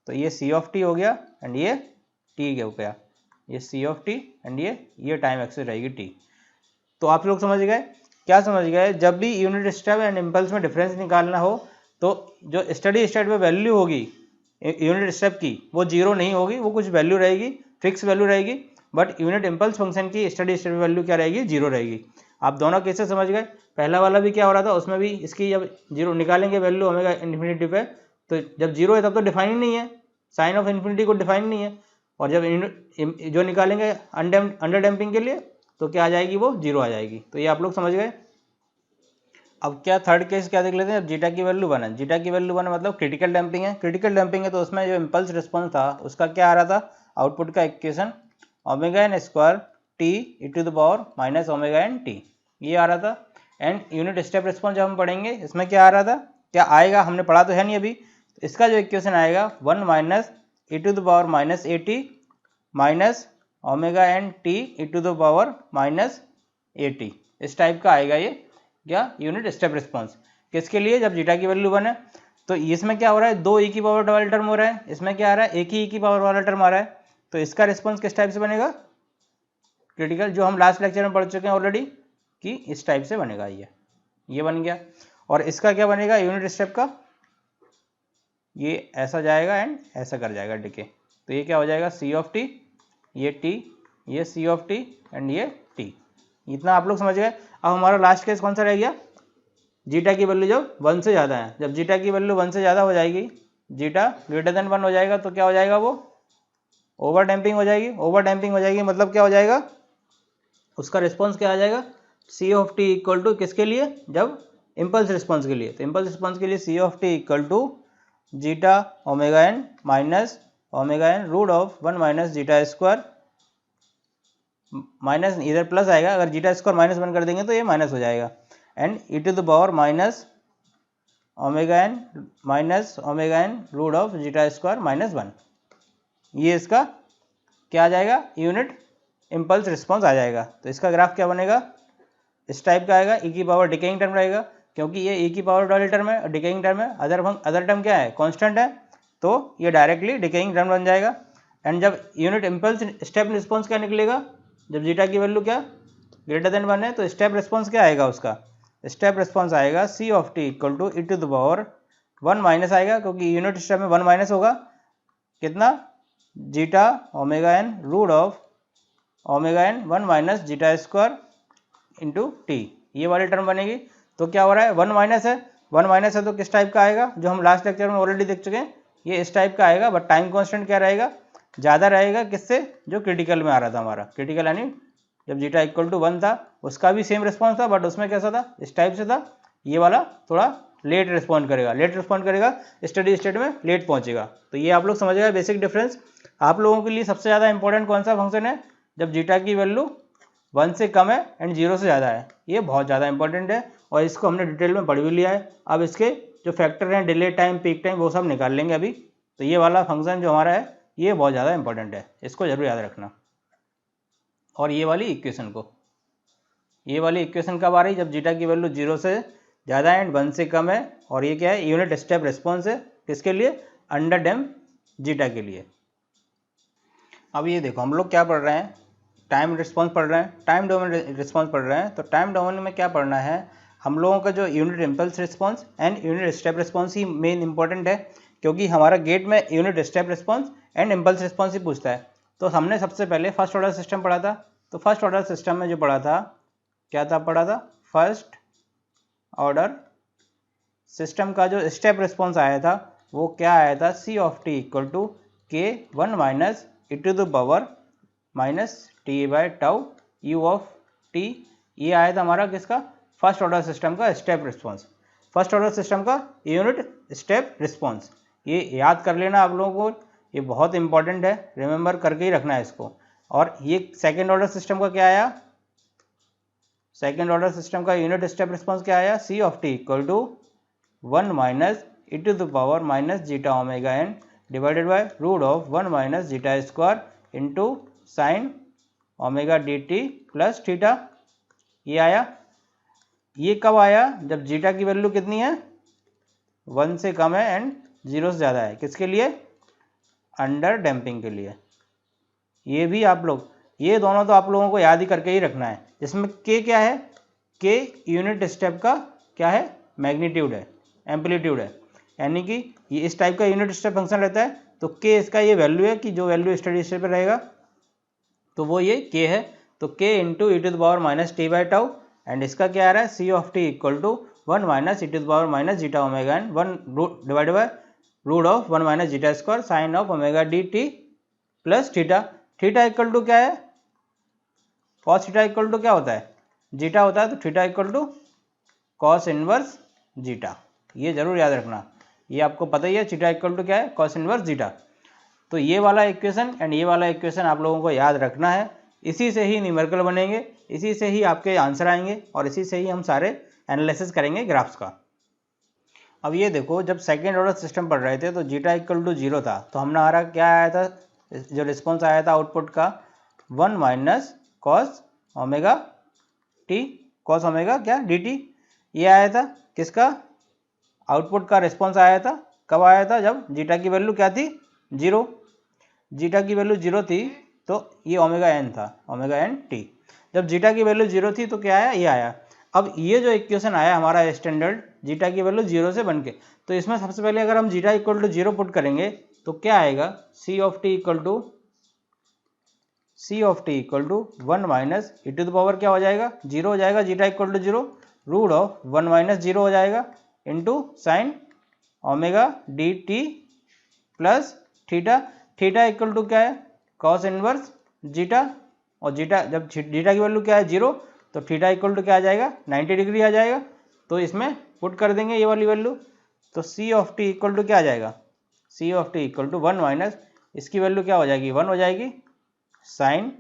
तो ये सी ऑफ टी हो गया एंड ये टी हो गया, ये सी ऑफ टी एंड ये टाइम एक्सिस रहेगी टी। तो आप लोग समझ गए, क्या समझ गए, जब भी यूनिट स्टेप एंड इम्पल्स में डिफरेंस निकालना हो तो जो स्टडी स्टेट में वैल्यू होगी यूनिट स्टेप की वो 0 नहीं होगी, वो कुछ वैल्यू रहेगी, फिक्स वैल्यू रहेगी। बट यूनिट इम्पल्स फंक्शन की स्टडी स्टेट वैल्यू क्या रहेगी, 0 रहेगी। आप दोनों केसेस समझ गए। पहला वाला भी क्या हो रहा था, उसमें भी इसकी जब 0 निकालेंगे वैल्यू ओमेगा इन्फिनिटी पे, तो जब 0 है तब तो डिफाइन ही नहीं है, साइन ऑफ इन्फिनिटी को डिफाइन नहीं है। और जब जो निकालेंगे अंडर डैम्पिंग के लिए तो क्या आ जाएगी, वो 0 आ जाएगी। तो ये आप लोग समझ गए। अब क्या थर्ड केस क्या देख लेते हैं, अब जीटा की वैल्यू 1 है, जीटा की वैल्यू 1 मतलब क्रिटिकल डैम्पिंग है। क्रिटिकल डैम्पिंग है तो उसमें जो इम्पल्स रिस्पॉन्स था उसका क्या आ रहा था, आउटपुट का equation omega N square T E to the power minus omega N T, ये आ रहा था। एंड यूनिट स्टेप रिस्पॉन्स जब हम पढ़ेंगे इसमें क्या आ रहा था, क्या आएगा, हमने पढ़ा तो है नहीं अभी। तो इसका जो इक्वेशन आएगा 1 minus E to the power minus A T minus omega N T E to the power minus A T, इस टाइप का आएगा ये क्या, यूनिट स्टेप रिस्पॉन्स। किसके लिए, जब जीटा की वैल्यू 1 है। तो इसमें क्या हो रहा है, 2 ई की पावर वाला टर्म हो रहा है, इसमें क्या आ रहा है, एक ही ई की पावर वाला टर्म आ रहा है। तो इसका रिस्पॉन्स किस टाइप से बनेगा, क्रिटिकल, जो हम लास्ट लेक्चर में पढ़ चुके हैं ऑलरेडी कि इस टाइप से बनेगा, ये बन गया। और इसका क्या बनेगा, यूनिट स्टेप का ये ऐसा जाएगा एंड ऐसा कर जाएगा डिके। तो ये क्या हो जाएगा, सी ऑफ टी, ये टी, ये सी ऑफ टी एंड ये टी। इतना आप लोग समझ गए। अब हमारा लास्ट केस कौन सा रह गया, जीटा की वैल्यू जब 1 से ज़्यादा है। जब जीटा की वैल्यू 1 से ज़्यादा हो जाएगी, जीटा ग्रेटर देन 1 हो जाएगा, तो क्या हो जाएगा, वो ओवर डैम्पिंग हो जाएगी। ओवर डैम्पिंग हो जाएगी मतलब क्या हो जाएगा, उसका रिस्पॉन्स क्या आ जाएगा, सी ऑफ टी इक्वल टू किसके लिए, जब इम्पल्स रिस्पॉन्स के लिए। तो इम्पल्स रिस्पॉन्स के लिए c of T equal to zeta omega n minus omega N root of 1 minus zeta square, minus इधर प्लस आएगा, अगर जीटा स्क्वायर माइनस 1 कर देंगे तो ये माइनस हो जाएगा, and E to the power minus omega N root of zeta square minus 1। ये इसका क्या आ जाएगा, यूनिट इम्पल्स रिस्पॉन्स आ जाएगा। तो इसका ग्राफ क्या बनेगा, इस टाइप का आएगा, ई की पावर डिकेइंग टर्म रहेगा, क्योंकि ये ई की पावर वाली टर्म है, डिकेइंग टर्म है, अदर टर्म क्या है, कांस्टेंट है, तो ये डायरेक्टली डिकेइंग टर्म बन जाएगा। एंड जब यूनिट इम्पल्स स्टेप रिस्पॉन्स क्या निकलेगा, जब जीटा की वैल्यू क्या ग्रेटर देन 1 है, तो स्टेप रिस्पॉन्स क्या आएगा, उसका स्टेप रिस्पॉन्स आएगा सी of T equal to e to the power 1 minus आएगा, क्योंकि यूनिट स्टेप में 1 माइनस होगा, कितना, zeta omega N root of omega N 1 minus zeta square into t, ये वाली टर्म बनेगी। तो क्या हो रहा है, 1 माइनस है, 1 माइनस है तो किस टाइप का आएगा, जो हम लास्ट लेक्चर में ऑलरेडी देख चुके हैं, ये इस टाइप का आएगा। बट टाइम कांस्टेंट क्या रहेगा, ज़्यादा रहेगा, किससे, जो क्रिटिकल में आ रहा था हमारा, क्रिटिकल यानी जब जीटा इक्वल टू 1 था उसका भी सेम रिस्पॉन्स था, बट उसमें कैसा था, इस टाइप से था। ये वाला थोड़ा लेट रिस्पॉन्ड करेगा, स्टडी स्टेट में लेट पहुंचेगा। तो ये आप लोग समझ गए बेसिक डिफरेंस। आप लोगों के लिए सबसे ज़्यादा इंपॉर्टेंट कौन सा फंक्शन है, जब जीटा की वैल्यू 1 से कम है एंड 0 से ज़्यादा है, ये बहुत ज़्यादा इंपॉर्टेंट है, और इसको हमने डिटेल में पढ़ भी लिया है। अब इसके जो फैक्टर हैं, डिले टाइम, पीक टाइम, वो सब निकाल लेंगे अभी। तो ये वाला फंक्शन जो हमारा है ये बहुत ज़्यादा इंपॉर्टेंट है, इसको जरूर याद रखना। और ये वाली इक्वेशन को। ये वाली इक्वेशन कब आ रही? जब जीटा की वैल्यू 0 से ज़्यादा है एंड 1 से कम है, और ये क्या है? यूनिट स्टेप रिस्पॉन्स है। किसके लिए? अंडर डैम्प जीटा के लिए। अब ये देखो हम लोग क्या पढ़ रहे हैं, टाइम रिस्पॉन्स पढ़ रहे हैं, टाइम डोमेन रिस्पॉन्स पढ़ रहे हैं। तो टाइम डोमेन में क्या पढ़ना है हम लोगों का? जो unit impulse response and unit step response ही मेन इंपॉर्टेंट है, क्योंकि हमारा गेट में unit step response and impulse response ही पूछता है। तो हमने सबसे पहले फर्स्ट ऑर्डर सिस्टम पढ़ा था। तो फर्स्ट ऑर्डर सिस्टम में जो पढ़ा था, क्या था? पढ़ा था फर्स्ट ऑर्डर सिस्टम का जो स्टेप रिस्पॉन्स आया था वो क्या आया था? सी of T equal to K 1 minus E to the power minus T by tau U of T. ये आया था हमारा किसका? फर्स्ट ऑर्डर सिस्टम का step response, first order system का यूनिट स्टेप रिस्पॉन्स। ये याद कर लेना आप लोगों को, ये बहुत इंपॉर्टेंट है, रिमेंबर करके ही रखना है इसको। और ये सेकेंड ऑर्डर सिस्टम का क्या आया? सेकेंड ऑर्डर सिस्टम का यूनिट स्टेप रिस्पॉन्स क्या आया? C of T equal to 1 minus E to the power minus zeta omega N divided by root of 1 minus zeta square into sine omega D T plus theta. ये आया। ये कब आया? जब जीटा की वैल्यू कितनी है? 1 से कम है एंड 0 से ज़्यादा है। किसके लिए? अंडर डैम्पिंग के लिए। ये भी आप लोग, ये दोनों तो आप लोगों को याद ही करके ही रखना है। जिसमें के क्या है? के यूनिट स्टेप का क्या है? मैग्नीट्यूड है, एम्पलीट्यूड है। यानी कि ये इस टाइप का यूनिट स्टेप फंक्शन रहता है, तो के इसका ये वैल्यू है कि जो वैल्यू स्टेडी स्टेट पे रहेगा तो वो ये के है। तो k into E to the power minus T by tau, and इसका क्या आ रहा है? सी of T equal to 1 minus E to the power minus zeta omega N 1 divide by root of 1 minus zeta square sine of omega D T plus theta. Theta equal to क्या है? कॉस थीटा इक्वल टू क्या होता है? जीटा होता है। तो theta equal to cos inverse zeta. ये जरूर याद रखना, ये आपको पता ही है थीटा इक्वल टू क्या है? Cos inverse zeta. तो ये वाला इक्वेशन एंड ये वाला इक्वेशन आप लोगों को याद रखना है। इसी से ही न्यूमेरिकल बनेंगे, इसी से ही आपके आंसर आएंगे, और इसी से ही हम सारे एनालिसिस करेंगे ग्राफ्स का। अब ये देखो, जब सेकेंड ऑर्डर सिस्टम पढ़ रहे थे तो जीटा इक्वल टू 0 था, तो हमारा क्या आया था? जो रिस्पॉन्स आया था आउटपुट का 1 minus cos omega t, cos omega क्या? D T. ये आया था किसका? आउटपुट का रिस्पॉन्स आया था। कब आया था? जब जीटा की वैल्यू क्या थी? 0। जीटा की वैल्यू 0 थी तो ये ओमेगा एन था, ओमेगा एन टी। जब जीटा की वैल्यू 0 थी तो क्या आया? ये आया। अब ये जो इक्वेशन आया हमारा स्टैंडर्ड, जीटा की वैल्यू 0 से बन के, तो इसमें सबसे पहले अगर हम जीटा इक्वल टू 0 पुट करेंगे तो क्या आएगा? सी of T equal to 1 minus E to the power क्या हो जाएगा? 0 हो जाएगा। Zeta equal to 0 root of 1 minus 0 हो जाएगा into sine omega D T plus theta. Theta equal to क्या है? Cos inverse zeta. और जीटा, जब जीटा की वैल्यू क्या है? 0, तो थीटा इक्वल टू क्या आ जाएगा? 90 डिग्री आ जाएगा। तो इसमें पुट कर देंगे ये वाली वैल्यू, तो सी ऑफ टी इक्वल टू क्या आ जाएगा? सी of T equal to 1 minus इसकी वैल्यू क्या हो जाएगी? 1 हो जाएगी sine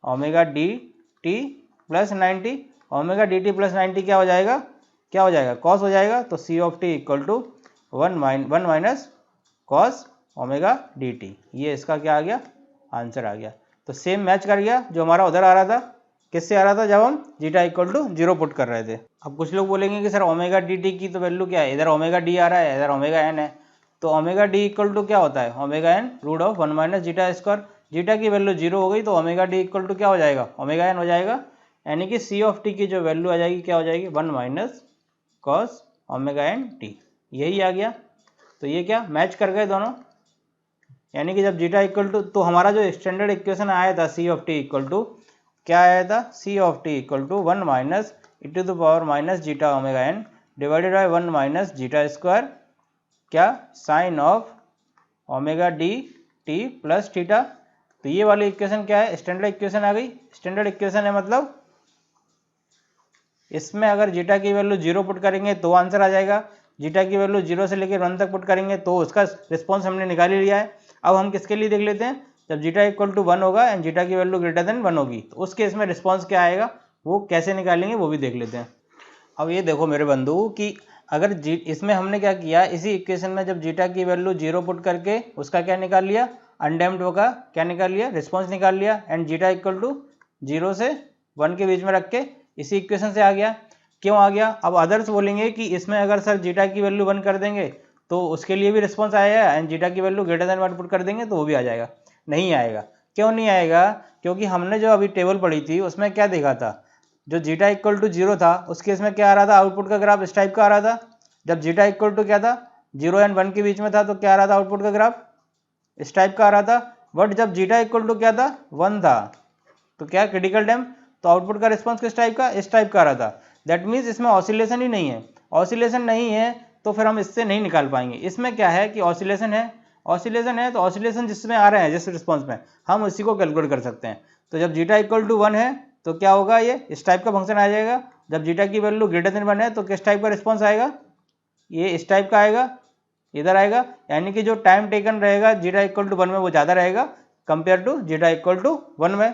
omega D T plus 90। Omega D T plus 90 क्या हो जाएगा? क्या हो जाएगा? कॉस हो जाएगा। तो सी of T equal to 1 minus cos omega D T. ये इसका क्या आ गया? आंसर आ गया। तो सेम मैच कर गया जो हमारा उधर आ रहा था। किससे आ रहा था? जब हम जीटा इक्वल टू 0 पुट कर रहे थे। अब कुछ लोग बोलेंगे कि सर ओमेगा डी टी की तो वैल्यू क्या है? इधर ओमेगा डी आ रहा है, इधर ओमेगा एन है। तो ओमेगा डी इक्वल टू क्या होता है? Omega N root of 1 minus zeta square. Zeta की वैल्यू 0 हो गई तो ओमेगा डी इक्वल टू क्या हो जाएगा? ओमेगा एन हो जाएगा। यानी कि सी ऑफ टी की जो वैल्यू आ जाएगी क्या हो जाएगी? 1 minus cos omega N T. यही आ गया। तो ये क्या मैच कर गए दोनों। यानी कि जब जीटा इक्वल टू, तो हमारा जो स्टैंडर्ड इक्वेशन आया था सी ऑफ टी इक्वल टू क्या आया था? सी of T equal to 1 minus E to the power minus zeta omega N divided by 1 minus zeta square क्या? Sine of omega D T plus theta. तो ये वाली इक्वेशन क्या है? स्टैंडर्ड इक्वेशन आ गई। स्टैंडर्ड इक्वेशन है मतलब इसमें अगर जीटा की वैल्यू 0 पुट करेंगे तो आंसर आ जाएगा। जीटा की वैल्यू 0 से लेकर 1 तक पुट करेंगे तो उसका रिस्पॉन्स हमने निकाल ही लिया है। अब हम किसके लिए देख लेते हैं? जब जीटा इक्वल टू 1 होगा एंड जीटा की वैल्यू ग्रेटर देन 1 होगी तो उस केस में रिस्पॉन्स क्या आएगा वो कैसे निकालेंगे वो भी देख लेते हैं। अब ये देखो मेरे बंधु कि अगर इसमें हमने क्या किया, इसी इक्वेशन में जब जीटा की वैल्यू 0 पुट करके उसका क्या निकाल लिया? अनडैम्प्ड होगा क्या निकाल लिया? रिस्पॉन्स निकाल लिया। एंड जीटा इक्वल टू 0 से 1 के बीच में रख के इसी इक्वेशन से आ गया। क्यों आ गया? अब अदर्स बोलेंगे कि इसमें अगर सर जीटा की वैल्यू 1 कर देंगे तो उसके लिए भी रिस्पॉन्स आएगा, एंड जीटा की वैल्यू ग्रेटर देन 1 पुट कर देंगे तो वो भी आ जाएगा। नहीं आएगा। क्यों नहीं आएगा? क्योंकि हमने जो अभी टेबल पढ़ी थी उसमें क्या देखा था, जो जीटा इक्वल टू 0 था उस केस में क्या आ रहा था, आउटपुट का ग्राफ इस टाइप का आ रहा था। जब जीटा इक्वल टू क्या था, 0 एंड 1 के बीच में था तो क्या आ रहा था, आउटपुट का ग्राफ इस टाइप का आ रहा था। बट जब जीटा इक्वल टू क्या था, 1 था, तो क्या क्रिटिकल टाइम, तो आउटपुट का रिस्पॉन्स किस टाइप का, इस टाइप का आ रहा था। दैट मीन्स इसमें ऑसिलेशन ही नहीं है। ऑसिलेशन नहीं है तो फिर हम इससे नहीं निकाल पाएंगे। इसमें क्या है कि ऑसिलेशन है, ऑसिलेशन है तो ऑसिलेशन जिसमें आ रहे हैं जिस रिस्पॉन्स में, हम उसी को कैलकुलेट कर सकते हैं। तो जब जीटा इक्वल टू 1 है तो क्या होगा, ये इस टाइप का फंक्शन आ जाएगा। जब जीटा की वैल्यू ग्रेटर देन 1 है तो किस टाइप का रिस्पॉन्स आएगा, ये इस टाइप का आएगा, इधर आएगा। यानी कि जो टाइम टेकन रहेगा जीटा इक्वल टू 1 में वो ज़्यादा रहेगा compare to zeta equal to 1 में।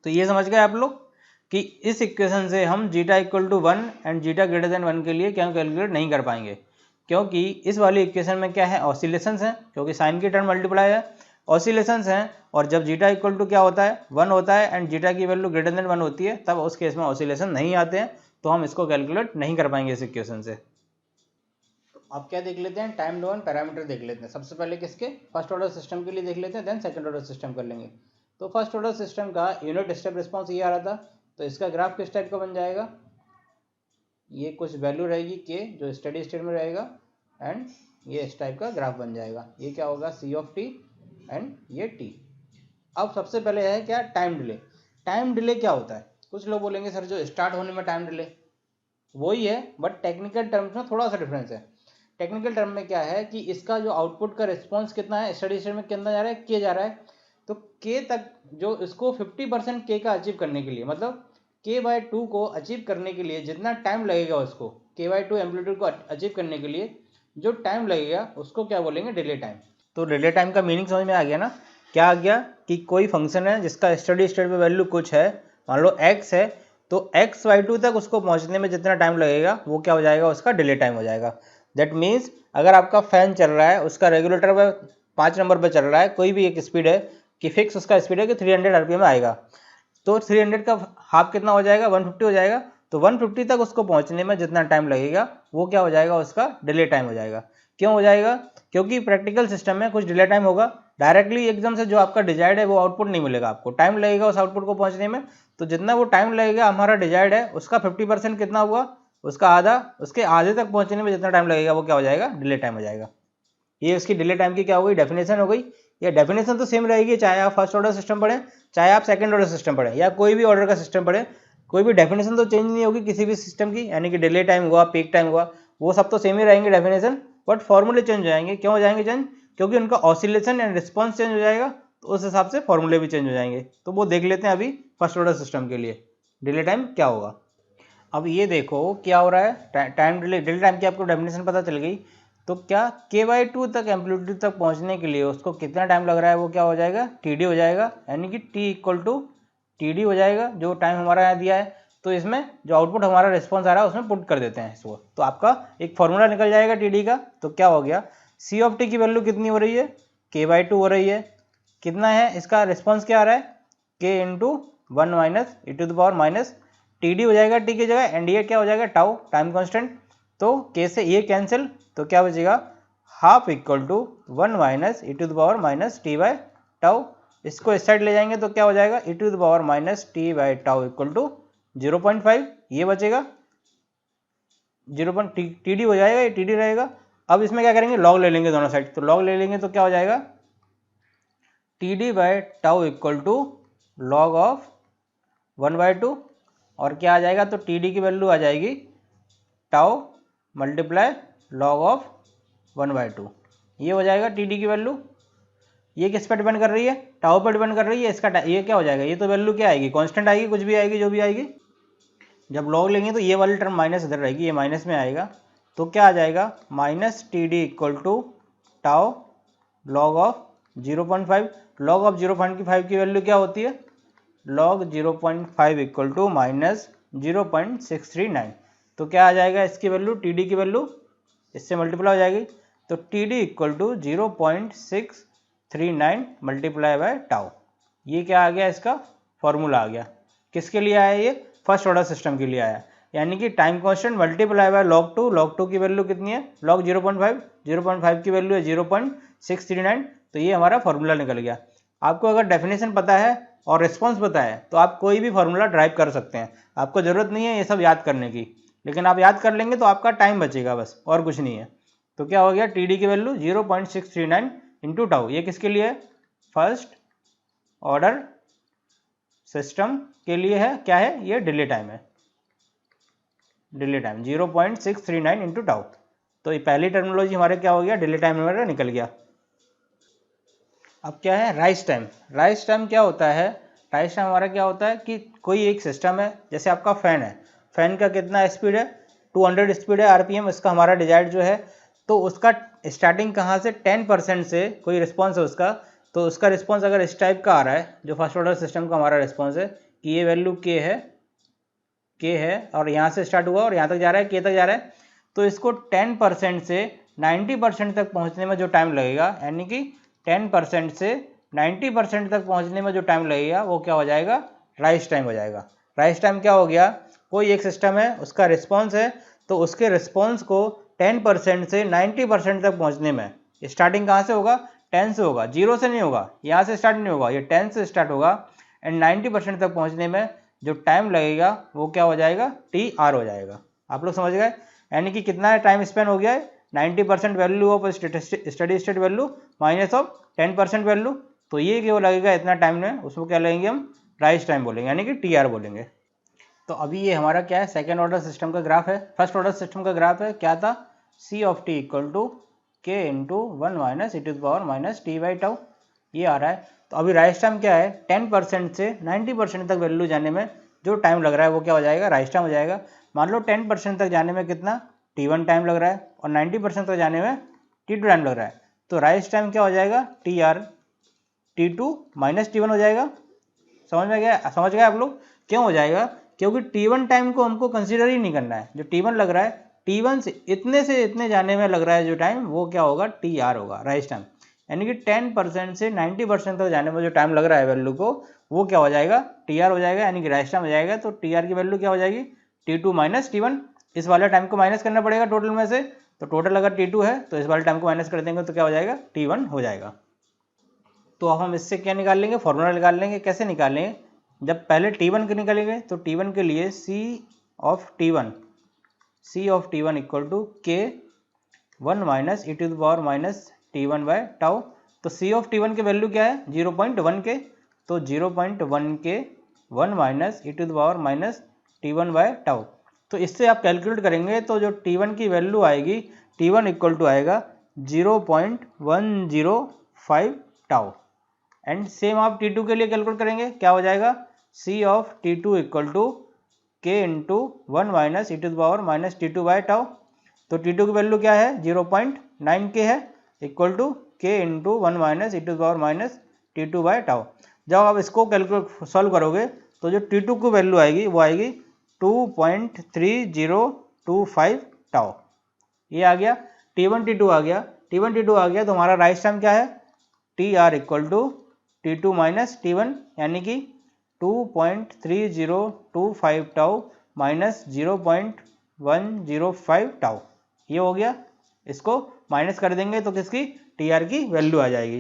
तो ये समझ गए आप लोग कि इस इक्वेशन से हम zeta equal to 1 and zeta greater than 1 के लिए क्या कैलकुलेट नहीं कर पाएंगे, क्योंकि इस वाली इक्वेशन में क्या है, ऑसिलेशंस हैं, क्योंकि साइन की टर्म मल्टीप्लाई है, ऑसिलेशंस हैं। और जब जीटा इक्वल टू क्या होता है, 1 होता है एंड जीटा की वैल्यू ग्रेटर देन 1 होती है, तब उस केस में ऑसिलेशन नहीं आते हैं, तो हम इसको कैलकुलेट नहीं कर पाएंगे इस इक्वेशन से। अब क्या देख लेते हैं, टाइम डोमेन पैरामीटर देख लेते हैं। सबसे पहले किसके, फर्स्ट ऑर्डर सिस्टम के लिए देख लेते हैं, देन सेकंड ऑर्डर सिस्टम कर लेंगे। तो फर्स्ट ऑर्डर सिस्टम का यूनिट स्टेप रिस्पॉन्स ये आ रहा था, तो इसका ग्राफ किस टाइप का बन जाएगा, ये कुछ वैल्यू रहेगी के जो स्टेडी स्टेट में रहेगा, एंड ये इस टाइप का ग्राफ बन जाएगा। ये क्या होगा, सी ऑफ टी एंड ये टी। अब सबसे पहले है क्या, टाइम डिले। टाइम डिले क्या होता है, कुछ लोग बोलेंगे सर जो स्टार्ट होने में टाइम डिले वही है, बट टेक्निकल टर्म्स में थोड़ा सा डिफरेंस है। टेक्निकल टर्म में क्या है कि इसका जो आउटपुट का रिस्पॉन्स कितना है, स्टडी स्टेट में कितना जा रहा है, के जा रहा है। तो के तक जो इसको 50% के का अचीव करने के लिए, मतलब k/2 को अचीव करने के लिए जितना टाइम लगेगा, उसको k/2 एम्पलीट्यूड को अचीव करने के लिए जो टाइम लगेगा उसको क्या बोलेंगे, डिले टाइम। तो डिले टाइम का मीनिंग समझ में आ गया ना। क्या आ गया कि कोई फंक्शन है जिसका स्टडी स्टेट पे वैल्यू कुछ है, मान लो x है, तो x/2 तक उसको पहुंचने में जितना टाइम लगेगा वो क्या हो जाएगा, उसका डिले टाइम हो जाएगा। दैट मीन्स अगर आपका फैन चल रहा है, उसका रेगुलेटर पर 5 नंबर पर चल रहा है, कोई भी एक स्पीड है कि फिक्स उसका स्पीड है कि 300 आरपीएम में आएगा, तो 300 का हाफ कितना हो जाएगा, 150 हो जाएगा। तो 150 तक उसको पहुंचने में जितना टाइम लगेगा वो क्या हो जाएगा, उसका डिले टाइम हो जाएगा। क्यों हो जाएगा, क्योंकि प्रैक्टिकल सिस्टम में कुछ डिले टाइम होगा, डायरेक्टली एकदम से जो आपका डिजायर्ड है वो आउटपुट नहीं मिलेगा आपको, टाइम लगेगा उस आउटपुट को पहुंचने में। तो जितना वो टाइम लगेगा हमारा डिजायर्ड है उसका 50% कितना हुआ, उसका आधा, उसके आधे तक पहुंचने में जितना टाइम लगेगा वो क्या हो जाएगा, डिले टाइम हो जाएगा। ये उसकी डिले टाइम की क्या हो गई, डेफिनेशन हो गई। ये डेफिनेशन तो सेम रहेगी चाहे आप फर्स्ट ऑर्डर सिस्टम पढ़ें चाहे आप सेकंड ऑर्डर सिस्टम पढ़ें या कोई भी ऑर्डर का सिस्टम पढ़ें, कोई भी डेफिनेशन तो चेंज नहीं होगी किसी भी सिस्टम की। यानी कि डिले टाइम हुआ, पीक टाइम हुआ, वो सब तो सेम ही रहेंगे डेफिनेशन, बट फॉर्मूले चेंज हो जाएंगे। क्यों हो जाएंगे चेंज, क्योंकि उनका ऑसिलेशन एंड रिस्पॉन्स चेंज हो जाएगा, तो उस हिसाब से फॉर्मूले भी चेंज हो जाएंगे। तो वो देख लेते हैं अभी फर्स्ट ऑर्डर सिस्टम के लिए डिले टाइम क्या होगा। अब ये देखो क्या हो रहा है, टाइम डिले टाइम की आपको डेफिनेशन पता चल गई। तो क्या k/2 तक एम्पलीट्यूड तक पहुंचने के लिए उसको कितना टाइम लग रहा है, वो क्या हो जाएगा, td हो जाएगा। यानी कि t इक्वल टू td हो जाएगा, जो टाइम हमारा यहाँ दिया है। तो इसमें जो आउटपुट हमारा रिस्पॉन्स आ रहा है उसमें पुट कर देते हैं इसको, तो आपका एक फॉर्मूला निकल जाएगा td का। तो क्या हो गया, c ऑफ t की वैल्यू कितनी हो रही है, k/2 हो रही है। कितना है इसका रिस्पॉन्स, क्या आ रहा है, k into 1 minus E to the power minus td हो जाएगा t की जगह, एंड ये क्या हो जाएगा, टाउ, टाइम कांस्टेंट। तो k से ये कैंसिल, तो क्या बचेगा, half equal to 1 minus E to the power minus T by tau. इसको इस साइड ले जाएंगे तो क्या हो जाएगा, ई to the power minus T by tau equal to 0.5, ये बचेगा 0. टी डी हो जाएगा, ये टी डी रहेगा। अब इसमें क्या करेंगे, लॉग ले लेंगे दोनों साइड, तो लॉग ले लेंगे तो क्या हो जाएगा, T D by tau equal to log of 1/2, और क्या आ जाएगा, तो टी डी की वैल्यू आ जाएगी टाउ मल्टीप्लाई लॉग ऑफ 1/2, ये हो जाएगा टी डी की वैल्यू। ये किस पर डिपेंड कर रही है, टाउ पर डिपेंड कर रही है। इसका ये क्या हो जाएगा, ये तो वैल्यू क्या आएगी, कांस्टेंट आएगी, कुछ भी आएगी, जो भी आएगी। जब लॉग लेंगे तो ये वाली टर्म माइनस इधर रहेगी, ये माइनस में आएगा। तो क्या आ जाएगा, minus T D equal to tau log of 0.5। Log of 0.5 की वैल्यू क्या होती है, लॉग 0.5 इक्वल टू माइनस 0.639। तो क्या आ जाएगा इसकी वैल्यू, टी डी की वैल्यू इससे मल्टीप्लाई हो जाएगी। तो T D equal to 0.639 multiply by tau, ये क्या आ गया इसका फॉर्मूला आ गया। किसके लिए आया ये? फर्स्ट ऑर्डर सिस्टम के लिए आया। यानी कि time constant multiply by log 2 की वैल्यू कितनी है? log 0.5 की वैल्यू है 0.639। तो ये हमारा फॉर्मूला निकल गया। आपको अगर डेफिनेशन पता है और रिस्पॉन्स पता है तो आप कोई भी फॉर्मूला ड्राइव कर सकते हैं। आपको ज़रूरत नहीं है ये सब याद करने की, लेकिन आप याद कर लेंगे तो आपका टाइम बचेगा बस, और कुछ नहीं है। तो क्या हो गया? टी डी की वैल्यू 0.639 इंटू टाउ। ये किसके लिए है? फर्स्ट ऑर्डर सिस्टम के लिए है। क्या है ये? डिले टाइम है। Delay time 0.639 into tau. तो ये पहली टर्मिनोलॉजी हमारे क्या हो गया? डिले टाइम हमारा निकल गया। अब क्या है? Rise time. राइज टाइम क्या होता है? राइज टाइम हमारा क्या होता है कि कोई एक सिस्टम है, जैसे आपका फैन है, फैन का कितना स्पीड है? 200 स्पीड है आरपीएम, इसका हमारा डिजायर्ड जो है। तो उसका स्टार्टिंग कहाँ से? 10% से कोई रिस्पॉन्स है उसका। तो उसका रिस्पॉन्स अगर इस टाइप का आ रहा है, जो फर्स्ट ऑर्डर सिस्टम का हमारा रिस्पॉन्स है कि ये वैल्यू के है और यहाँ से स्टार्ट हुआ और यहाँ तक जा रहा है, के तक जा रहा है, तो इसको 10% से 90% तक पहुँचने में जो टाइम लगेगा, यानी कि 10% से 90% तक पहुँचने में जो टाइम लगेगा वो क्या हो जाएगा? राइज टाइम हो जाएगा। राइज टाइम क्या हो गया? कोई एक सिस्टम है, उसका रिस्पॉन्स है, तो उसके रिस्पॉन्स को 10% से 90% तक पहुँचने में स्टार्टिंग कहाँ से होगा? 10 से होगा, 0 से नहीं होगा, यहाँ से स्टार्ट नहीं होगा, ये 10 से स्टार्ट होगा एंड 90% तक पहुँचने में जो टाइम लगेगा वो क्या हो जाएगा? टी आर हो जाएगा। आप लोग समझ गए? यानी कि कितना टाइम स्पेंड हो गया है? 90% value of steady state value minus of 10% value. तो ये कि वो लगेगा इतना टाइम में, उसको क्या लगेंगे हम? राइज टाइम बोलेंगे, यानी कि टी आर बोलेंगे। तो अभी ये हमारा क्या है? सेकेंड ऑर्डर सिस्टम का ग्राफ है। फर्स्ट ऑर्डर सिस्टम का ग्राफ है, क्या था? सी ऑफ टी इक्वल टू के into 1 minus E to the power minus T by tau, ये आ रहा है। तो अभी राइज टाइम क्या है? 10% से 90% तक वैल्यू जाने में जो टाइम लग रहा है वो क्या हो जाएगा? राइज टाइम हो जाएगा। मान लो 10% तक जाने में कितना? t1 टाइम लग रहा है और 90% तक जाने में t2 टाइम लग रहा है। तो राइज टाइम क्या हो जाएगा? T R t2 minus t1 हो जाएगा। समझ में गया? समझ गए आप लोग? क्यों हो जाएगा? क्योंकि t1 टाइम को हमको कंसिडर ही नहीं करना है। जो t1 लग रहा है, t1 से इतने जाने में लग रहा है जो टाइम, वो क्या होगा? टी आर होगा, राइज टाइम। यानी कि 10% से 90% तक जाने में जो टाइम लग रहा है वैल्यू को, वो क्या हो जाएगा? टी आर हो जाएगा, यानी कि राइज टाइम हो जाएगा। तो टी आर की वैल्यू क्या हो जाएगी? t2 minus t1। इस वाले टाइम को माइनस करना पड़ेगा टोटल में से। तो टोटल अगर t2 है तो इस वाले टाइम को माइनस कर देंगे तो क्या हो जाएगा? t1 हो जाएगा। तो अब हम इससे क्या निकाल लेंगे? फॉर्मूला निकाल लेंगे। कैसे निकालेंगे? जब पहले t1 के निकालेंगे तो t1 के लिए c of t1 equal to K 1 minus E to the power minus t1 by tau. तो c ऑफ t1 की वैल्यू क्या है? 0.1 के। तो 0.1 K 1 minus E to the power minus t1 by tau. तो इससे आप कैलकुलेट करेंगे तो जो t1 की वैल्यू आएगी, t1 इक्वल टू आएगा 0.105 टाउ। एंड सेम आप t2 के लिए कैलकुलेट करेंगे, क्या हो जाएगा? c of t2 equal to के into 1 minus E to the power minus t2 by tau. तो t2 की वैल्यू क्या है? 0.9 के है, इक्वल टू के into 1 minus E to the power minus t2 by tau. जब आप इसको कैलकुलेट सॉल्व करोगे तो जो t2 की वैल्यू आएगी वो आएगी 2.3025 टाउ। ये आ गया। t1 t2 आ गया। t1 t2 आ गया तो हमारा राइज टाइम क्या है? T R equal to t2 minus t1, यानी कि 2.3025 टाउ माइनस 0.105 टाउ। ये हो गया। इसको माइनस कर देंगे तो किसकी? टी आर की वैल्यू आ जाएगी।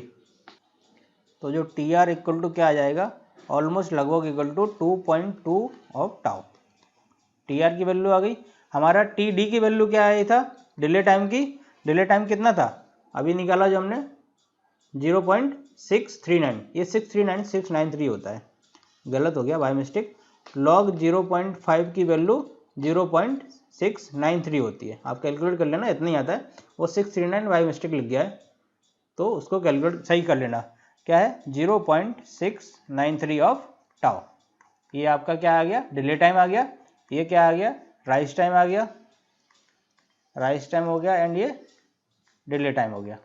तो जो टी आर इक्वल टू क्या आ जाएगा? ऑलमोस्ट लगभग equal to 2.2 of tau. T R की वैल्यू आ गई। हमारा टी डी की वैल्यू क्या आई था? डिले टाइम की। डिले टाइम कितना था? अभी निकाला जो हमने 0.639। ये 639 होता है, गलत हो गया बाय मिस्टेक। लॉग 0.5 की वैल्यू 0.693 होती है। आप कैलकुलेट कर लेना, इतना ही आता है। वो 639 बाय मिस्टेक लिख गया है, तो उसको कैलकुलेट सही कर लेना। क्या है? 0.693 ऑफ टाउ। ये आपका क्या आ गया? डिले टाइम आ गया। ये क्या आ गया? राइज टाइम आ गया। राइज टाइम हो गया एंड ये डिले टाइम हो गया।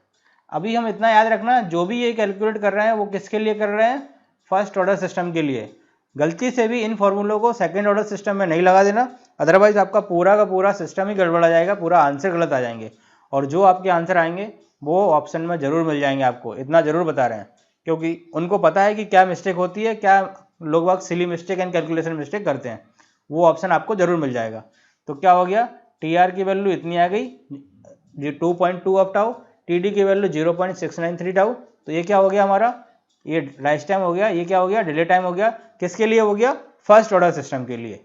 अभी हम इतना याद रखना, जो भी ये कैलकुलेट कर रहे हैं वो किसके लिए कर रहे हैं? फर्स्ट ऑर्डर सिस्टम के लिए। गलती से भी इन फॉर्मूलों को सेकंड ऑर्डर सिस्टम में नहीं लगा देना, अदरवाइज आपका पूरा का पूरा सिस्टम ही गड़बड़ा जाएगा, पूरा आंसर गलत आ जाएंगे। और जो आपके आंसर आएंगे वो ऑप्शन में जरूर मिल जाएंगे आपको, इतना जरूर बता रहे हैं, क्योंकि उनको पता है कि क्या मिस्टेक होती है, क्या लोग बाग silly mistake and calculation mistake करते हैं, वो ऑप्शन आपको जरूर मिल जाएगा। तो क्या हो गया, टी आर की वैल्यू इतनी आ गई 2.2 ऑफ टाउ, टी डी की वैल्यू 0.693 टाउ। तो ये क्या हो गया हमारा, ये राइज टाइम हो गया, ये क्या हो गया, डिले टाइम हो गया। किसके लिए हो गया, फर्स्ट ऑर्डर सिस्टम के लिए।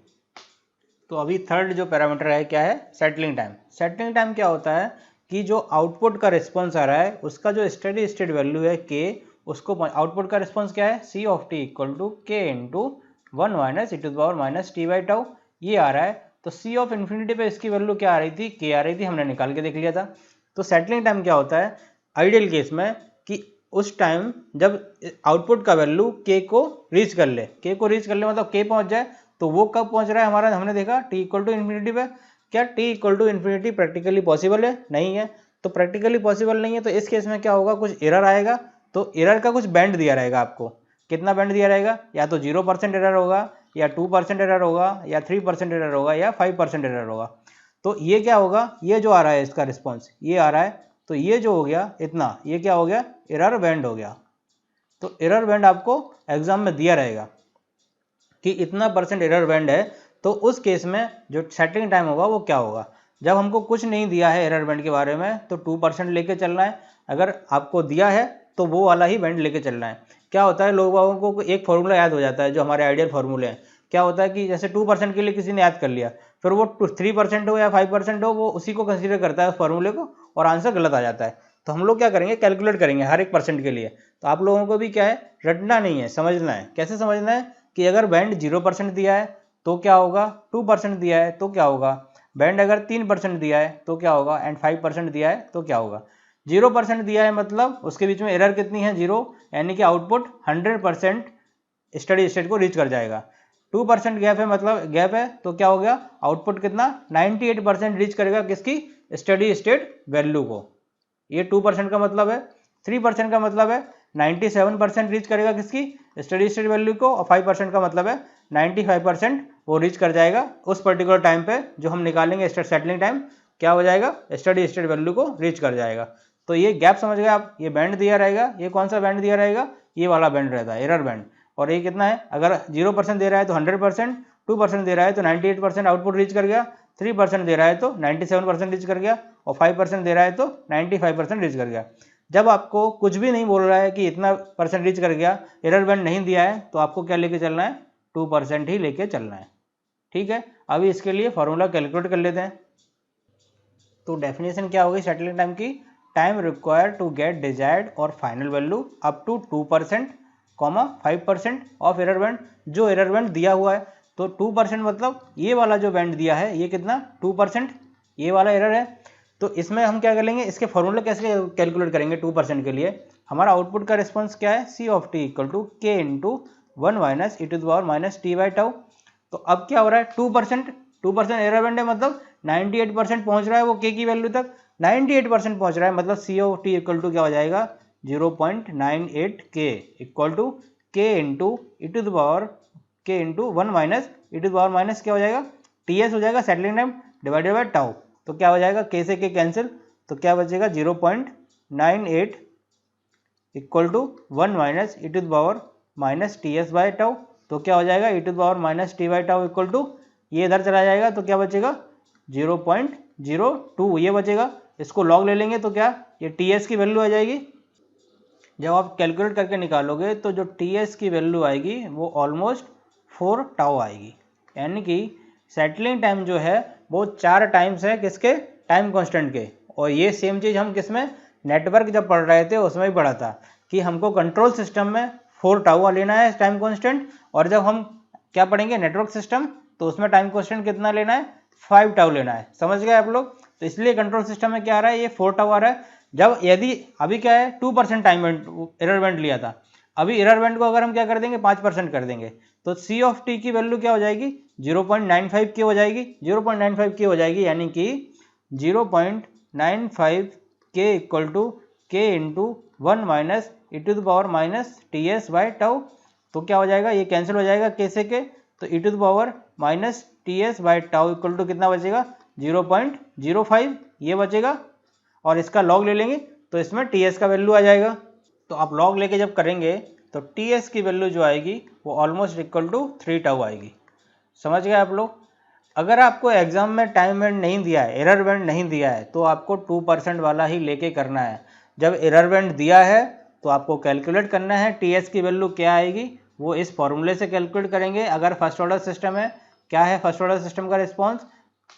तो अभी थर्ड जो पैरामीटर है क्या है, सेटलिंग टाइम। सेटलिंग टाइम क्या होता है कि जो आउटपुट का रिस्पॉन्स आ रहा है उसका जो स्टेडी स्टेट वैल्यू है के, उसको आउटपुट का रिस्पॉन्स क्या है, सी ऑफ टी इक्वल टू के into 1 minus E to the power minus T by tau, ये आ रहा है। तो सी ऑफ इन्फिनिटी पे इसकी वैल्यू क्या आ रही थी, के आ रही थी, हमने निकाल के देख लिया था। तो सेटलिंग टाइम क्या होता है आइडियल केस में कि उस टाइम जब आउटपुट का वैल्यू के को रीच कर ले, के को रीच कर ले मतलब के पहुंच जाए। तो वो कब पहुंच रहा है हमारा, हमने देखा टी इक्वल टू इन्फिनिटी पे। क्या T equal to infinity practically possible है, नहीं है। तो प्रैक्टिकली पॉसिबल नहीं है तो इस केस में क्या होगा, कुछ एरर आएगा। तो एरर का कुछ बैंड दिया रहेगा आपको, कितना बैंड दिया रहेगा, या तो 0% एरर होगा, या 2% एरर होगा, या 3% एरर होगा, या 5% एरर होगा। तो ये क्या होगा, ये जो आ रहा है इसका रिस्पॉन्स ये आ रहा है, तो ये जो हो गया इतना, ये क्या हो गया, एरर बैंड हो गया। तो एरर बैंड आपको एग्जाम में दिया रहेगा कि इतना % एरर बैंड है। तो उस केस में जो सेटलिंग टाइम होगा वो क्या होगा, जब हमको कुछ नहीं दिया है एरर बैंड के बारे में तो 2% लेके चलना है, अगर आपको दिया है तो वो वाला ही बैंड लेके चलना है। क्या होता है लोगों को एक फॉर्मूला याद हो जाता है जो हमारे आइडियल फार्मूले हैं। क्या होता है कि जैसे 2% के लिए किसी ने याद कर लिया, फिर वो 3% हो या 5% हो वो उसी को कंसीडर करता है उस फार्मूले को, और आंसर गलत आ जाता है। तो हम लोग क्या करेंगे, कैलकुलेट करेंगे हर एक % के लिए। तो आप लोगों को भी क्या है, रटना नहीं है, समझना है। कैसे समझना है कि अगर बैंड 0% दिया है तो क्या होगा, 2% दिया है तो क्या होगा, बैंड अगर 3% दिया है तो क्या होगा, एंड 5% दिया है तो क्या होगा। 0% दिया है मतलब उसके बीच में एरर कितनी है, 0, यानी कि आउटपुट 100% स्टडी स्टेट को रीच कर जाएगा। 2% गैप है मतलब गैप है तो क्या हो गया, आउटपुट कितना 98% रीच करेगा किसकी, स्टडी स्टेट वैल्यू को। ये 2% का मतलब है। 3% का मतलब है 97% रीच करेगा किसकी, स्टडी स्टेट वैल्यू को, और 5% का मतलब है 95% वो रीच कर जाएगा उस पर्टिकुलर टाइम पे जो हम निकालेंगे सेटलिंग टाइम, क्या हो जाएगा, स्टडी स्टेट वैल्यू को रीच कर जाएगा। तो ये गैप समझ गए आप, ये बैंड दिया रहेगा, ये कौन सा बैंड दिया रहेगा, ये वाला बैंड रहता है एरर बैंड। और ये कितना है, अगर 0% दे रहा है तो 100%, 2% दे रहा है तो 98% आउटपुट रीच कर गया, 3% दे रहा है तो 97% रीच कर गया, और 5% दे रहा है तो 95% रीच कर गया। जब आपको कुछ भी नहीं बोल रहा है कि इतना % रीच कर गया, एरर बैंड नहीं दिया है, तो आपको क्या लेके चलना है, 2% ही लेके चलना है। ठीक है, अभी इसके लिए फॉर्मूला कैलकुलेट कर लेते हैं। तो डेफिनेशन क्या होगी सेटलिंग टाइम की, time required to get desired और final value up to 2%, 5% of error band. जो एरर बैंड दिया हुआ है तो 2% मतलब ये वाला जो बैंड दिया है ये कितना, 2%, ये वाला एरर है। तो इसमें हम क्या करेंगे, इसके फॉर्मूले कैसे कैलकुलेट करेंगे 2% के लिए। हमारा आउटपुट का रिस्पॉन्स क्या है, सी ऑफ टी इक्वल टू के into 1 minus E to the power minus T by tau. तो अब क्या हो रहा है, 2% एरर बैंड है मतलब 98% पहुंच रहा है वो के की वैल्यू तक, 98% पहुंच रहा है मतलब c of T equal to क्या हो जाएगा, 0.98 के इक्वल टू के into E to the power k into 1 minus E to the power minus क्या हो जाएगा, टी एस हो जाएगा settling time divided by tau. तो क्या हो जाएगा, के से के कैंसिल, तो क्या बचेगा 0.98 equal to 1 minus E to the power minus T S by tau. तो क्या हो जाएगा, ई to the power minus T by tau equal to, ये इधर चला जाएगा तो क्या बचेगा 0.02 ये बचेगा। इसको लॉग ले लेंगे तो क्या, ये टी एस की वैल्यू आ जाएगी। जब आप कैलकुलेट करके निकालोगे तो जो टी एस की वैल्यू आएगी वो ऑलमोस्ट 4 टाउ आएगी। यानी कि सेटलिंग टाइम जो है वो 4 टाइम्स है किसके, टाइम कांस्टेंट के। और ये सेम चीज़ हम किसमें, नेटवर्क जब पढ़ रहे थे उसमें भी पढ़ा था कि हमको कंट्रोल सिस्टम में 4 टाउ लेना है टाइम कांस्टेंट, और जब हम क्या पढ़ेंगे नेटवर्क सिस्टम तो उसमें टाइम कांस्टेंट कितना लेना है, 5 टाउ लेना है। समझ गए आप लोग। तो इसलिए कंट्रोल सिस्टम में क्या आ रहा है, ये 4 टाउ आ रहा है। जब यदि अभी क्या है 2% टाइम एरर बैंड लिया था, अभी एरर बैंड को अगर हम क्या कर देंगे 5% कर देंगे तो सी ऑफ टी की वैल्यू क्या हो जाएगी, 0.95 के हो जाएगी, 0.95 के हो जाएगी। यानी कि 0.95 के इक्वल टू के into 1 minus E to the power minus T S by tau. तो क्या हो जाएगा, ये कैंसिल हो जाएगा के से के, तो e to the power minus T S by tau equal to कितना बचेगा, 0.05 ये बचेगा। और इसका लॉग ले लेंगे तो इसमें टी एस का वैल्यू आ जाएगा। तो आप लॉग लेके जब करेंगे तो टी एस की वैल्यू जो आएगी वो ऑलमोस्ट इक्वल टू 3 टाउ आएगी। समझ गए आप लोग। अगर आपको एग्जाम में टाइम बैंड नहीं दिया है, एरर बैंड नहीं दिया है, तो आपको 2% वाला ही लेके करना है। जब एरर बैंड दिया है तो आपको कैलकुलेट करना है टी एस की वैल्यू क्या आएगी, वो इस फॉर्मूले से कैलकुलेट करेंगे। अगर फर्स्ट ऑर्डर सिस्टम है, क्या है फर्स्ट ऑर्डर सिस्टम का response,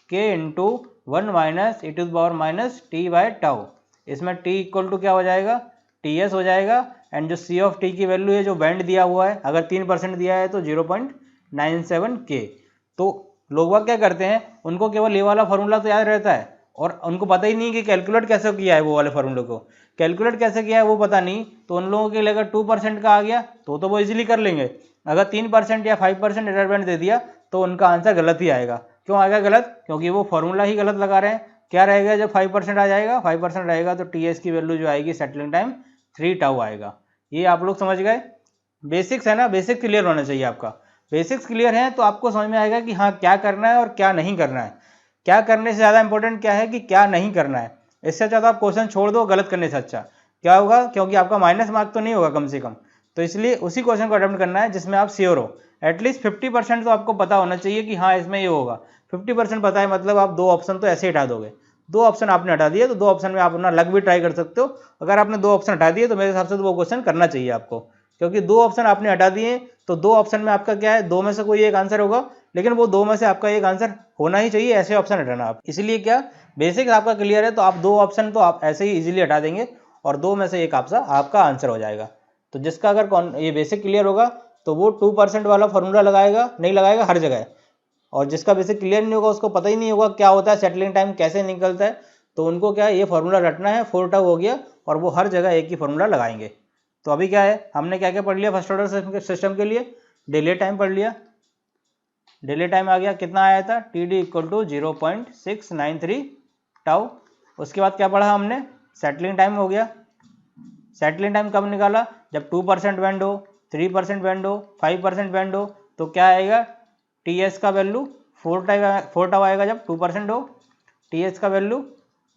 k into 1 minus E to the power minus T by tau. इसमें t इक्वल टू क्या हो जाएगा, टी एस हो जाएगा। एंड जो c ऑफ t की वैल्यू है जो बैंड दिया हुआ है, अगर 3% दिया है तो 0.97 k। तो लोग बाग क्या करते हैं, उनको केवल ये वाला फार्मूला तो याद रहता है और उनको पता ही नहीं कि कैलकुलेट कैसे किया है, वो वाले फार्मूले को कैलकुलेट कैसे किया है वो पता नहीं। तो उन लोगों के लिए अगर 2% का आ गया तो वो इजीली कर लेंगे। अगर 3% या 5% एरर बैंड दे दिया तो उनका आंसर गलत ही आएगा। क्यों आएगा गलत, क्योंकि वो फार्मूला ही गलत लगा रहे हैं। क्या रहेगा जब 5% आ जाएगा, 5% रहेगा तो टी एस की वैल्यू जो आएगी सेटलिंग टाइम 3 टाउ आएगा। ये आप लोग समझ गए। बेसिक्स है ना, बेसिक क्लियर होना चाहिए आपका। बेसिक्स क्लियर है तो आपको समझ में आएगा कि हाँ क्या करना है और क्या नहीं करना है। क्या करने से ज़्यादा इंपॉर्टेंट क्या है कि क्या नहीं करना है। इससे अच्छा तो आप क्वेश्चन छोड़ दो, गलत करने से अच्छा क्या होगा, क्योंकि आपका माइनस मार्क तो नहीं होगा कम से कम। तो इसलिए उसी क्वेश्चन को अटेम्प्ट करना है जिसमें आप श्योर हो। एटलीस्ट 50% तो आपको पता होना चाहिए कि हाँ इसमें ये होगा। 50% पता है मतलब आप 2 ऑप्शन तो ऐसे ही हटा दोगे। 2 ऑप्शन आपने हटा दिए तो 2 ऑप्शन में आप अपना लक भी ट्राई कर सकते हो। अगर आपने 2 ऑप्शन हटा दिए तो मेरे हिसाब से तो वो क्वेश्चन करना चाहिए आपको, क्योंकि 2 ऑप्शन आपने हटा दिए तो 2 ऑप्शन में आपका क्या है, 2 में से कोई एक आंसर होगा, लेकिन वो 2 में से आपका एक आंसर होना ही चाहिए, ऐसे ऑप्शन हटाना आप। इसलिए क्या बेसिक आपका क्लियर है तो आप 2 ऑप्शन तो आप ऐसे ही इजीली हटा देंगे और 2 में से एक आपका आंसर हो जाएगा। तो जिसका अगर ये बेसिक क्लियर होगा तो वो 2% वाला फॉर्मूला लगाएगा, नहीं लगाएगा हर जगह। और जिसका बेसिक क्लियर नहीं होगा, उसको पता ही नहीं होगा क्या होता है सेटलिंग टाइम कैसे निकलता है, तो उनको क्या है ये फॉर्मूला रटना है, 4 टाउ हो गया और वो हर जगह एक ही फॉर्मूला लगाएंगे। तो अभी क्या है, हमने क्या क्या पढ़ लिया फर्स्ट ऑर्डर सिस्टम के लिए। डिले टाइम पढ़ लिया, डिले टाइम आ गया, कितना आया था, T D equal to 0.693 tau. उसके बाद क्या पढ़ा हमने, सेटलिंग टाइम हो गया। सेटलिंग टाइम कब निकाला, जब 2% बैंड हो, 3% बैंड हो, 5% बैंड हो, तो क्या आएगा टी एस का वैल्यू 4 टाउ आएगा जब 2% हो, टी एस का वैल्यू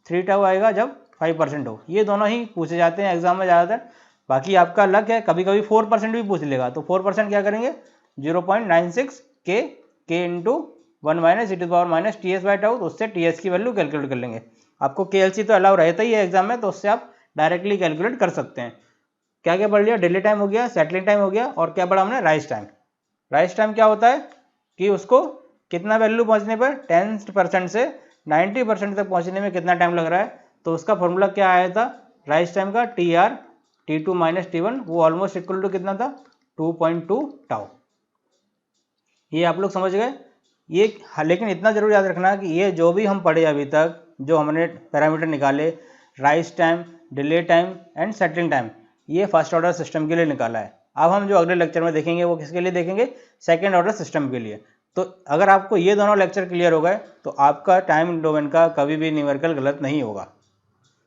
3 टाउ आएगा जब 5% हो। ये दोनों ही पूछे जाते हैं एग्जाम में ज़्यादातर। बाकी आपका लक है, कभी कभी 4% भी पूछ लेगा, तो 4% क्या करेंगे 0.96 K into 1 minus E to power minus T S by tau, तो उससे टी एस की वैल्यू कैलकुलेट कर लेंगे। आपको के एल सी तो अलाउ रहता ही है एग्जाम में, तो उससे आप डायरेक्टली कैलकुलेट कर सकते हैं। क्या क्या पढ़ लिया, डिले टाइम हो गया, सेटलिंग टाइम हो गया, और क्या पढ़ा हमने, राइज टाइम। राइज टाइम क्या होता है कि उसको कितना वैल्यू पहुंचने पर 10% से 90% तक पहुंचने में कितना टाइम लग रहा है, तो उसका फॉर्मूला क्या आया था राइज टाइम का, T R T2 minus T1, वो ऑलमोस्ट इक्वल टू कितना था 2.2 टाउ। ये आप लोग समझ गए। ये लेकिन इतना जरूर याद रखना कि ये जो भी हम पढ़े अभी तक, जो हमने पैरामीटर निकाले, rise time, delay time and settling time, ये फर्स्ट ऑर्डर सिस्टम के लिए निकाला है। अब हम जो अगले लेक्चर में देखेंगे वो किसके लिए देखेंगे, सेकेंड ऑर्डर सिस्टम के लिए। तो अगर आपको ये दोनों लेक्चर क्लियर हो गए तो आपका टाइम डोमेन का कभी भी न्यूमेरिकल गलत नहीं होगा।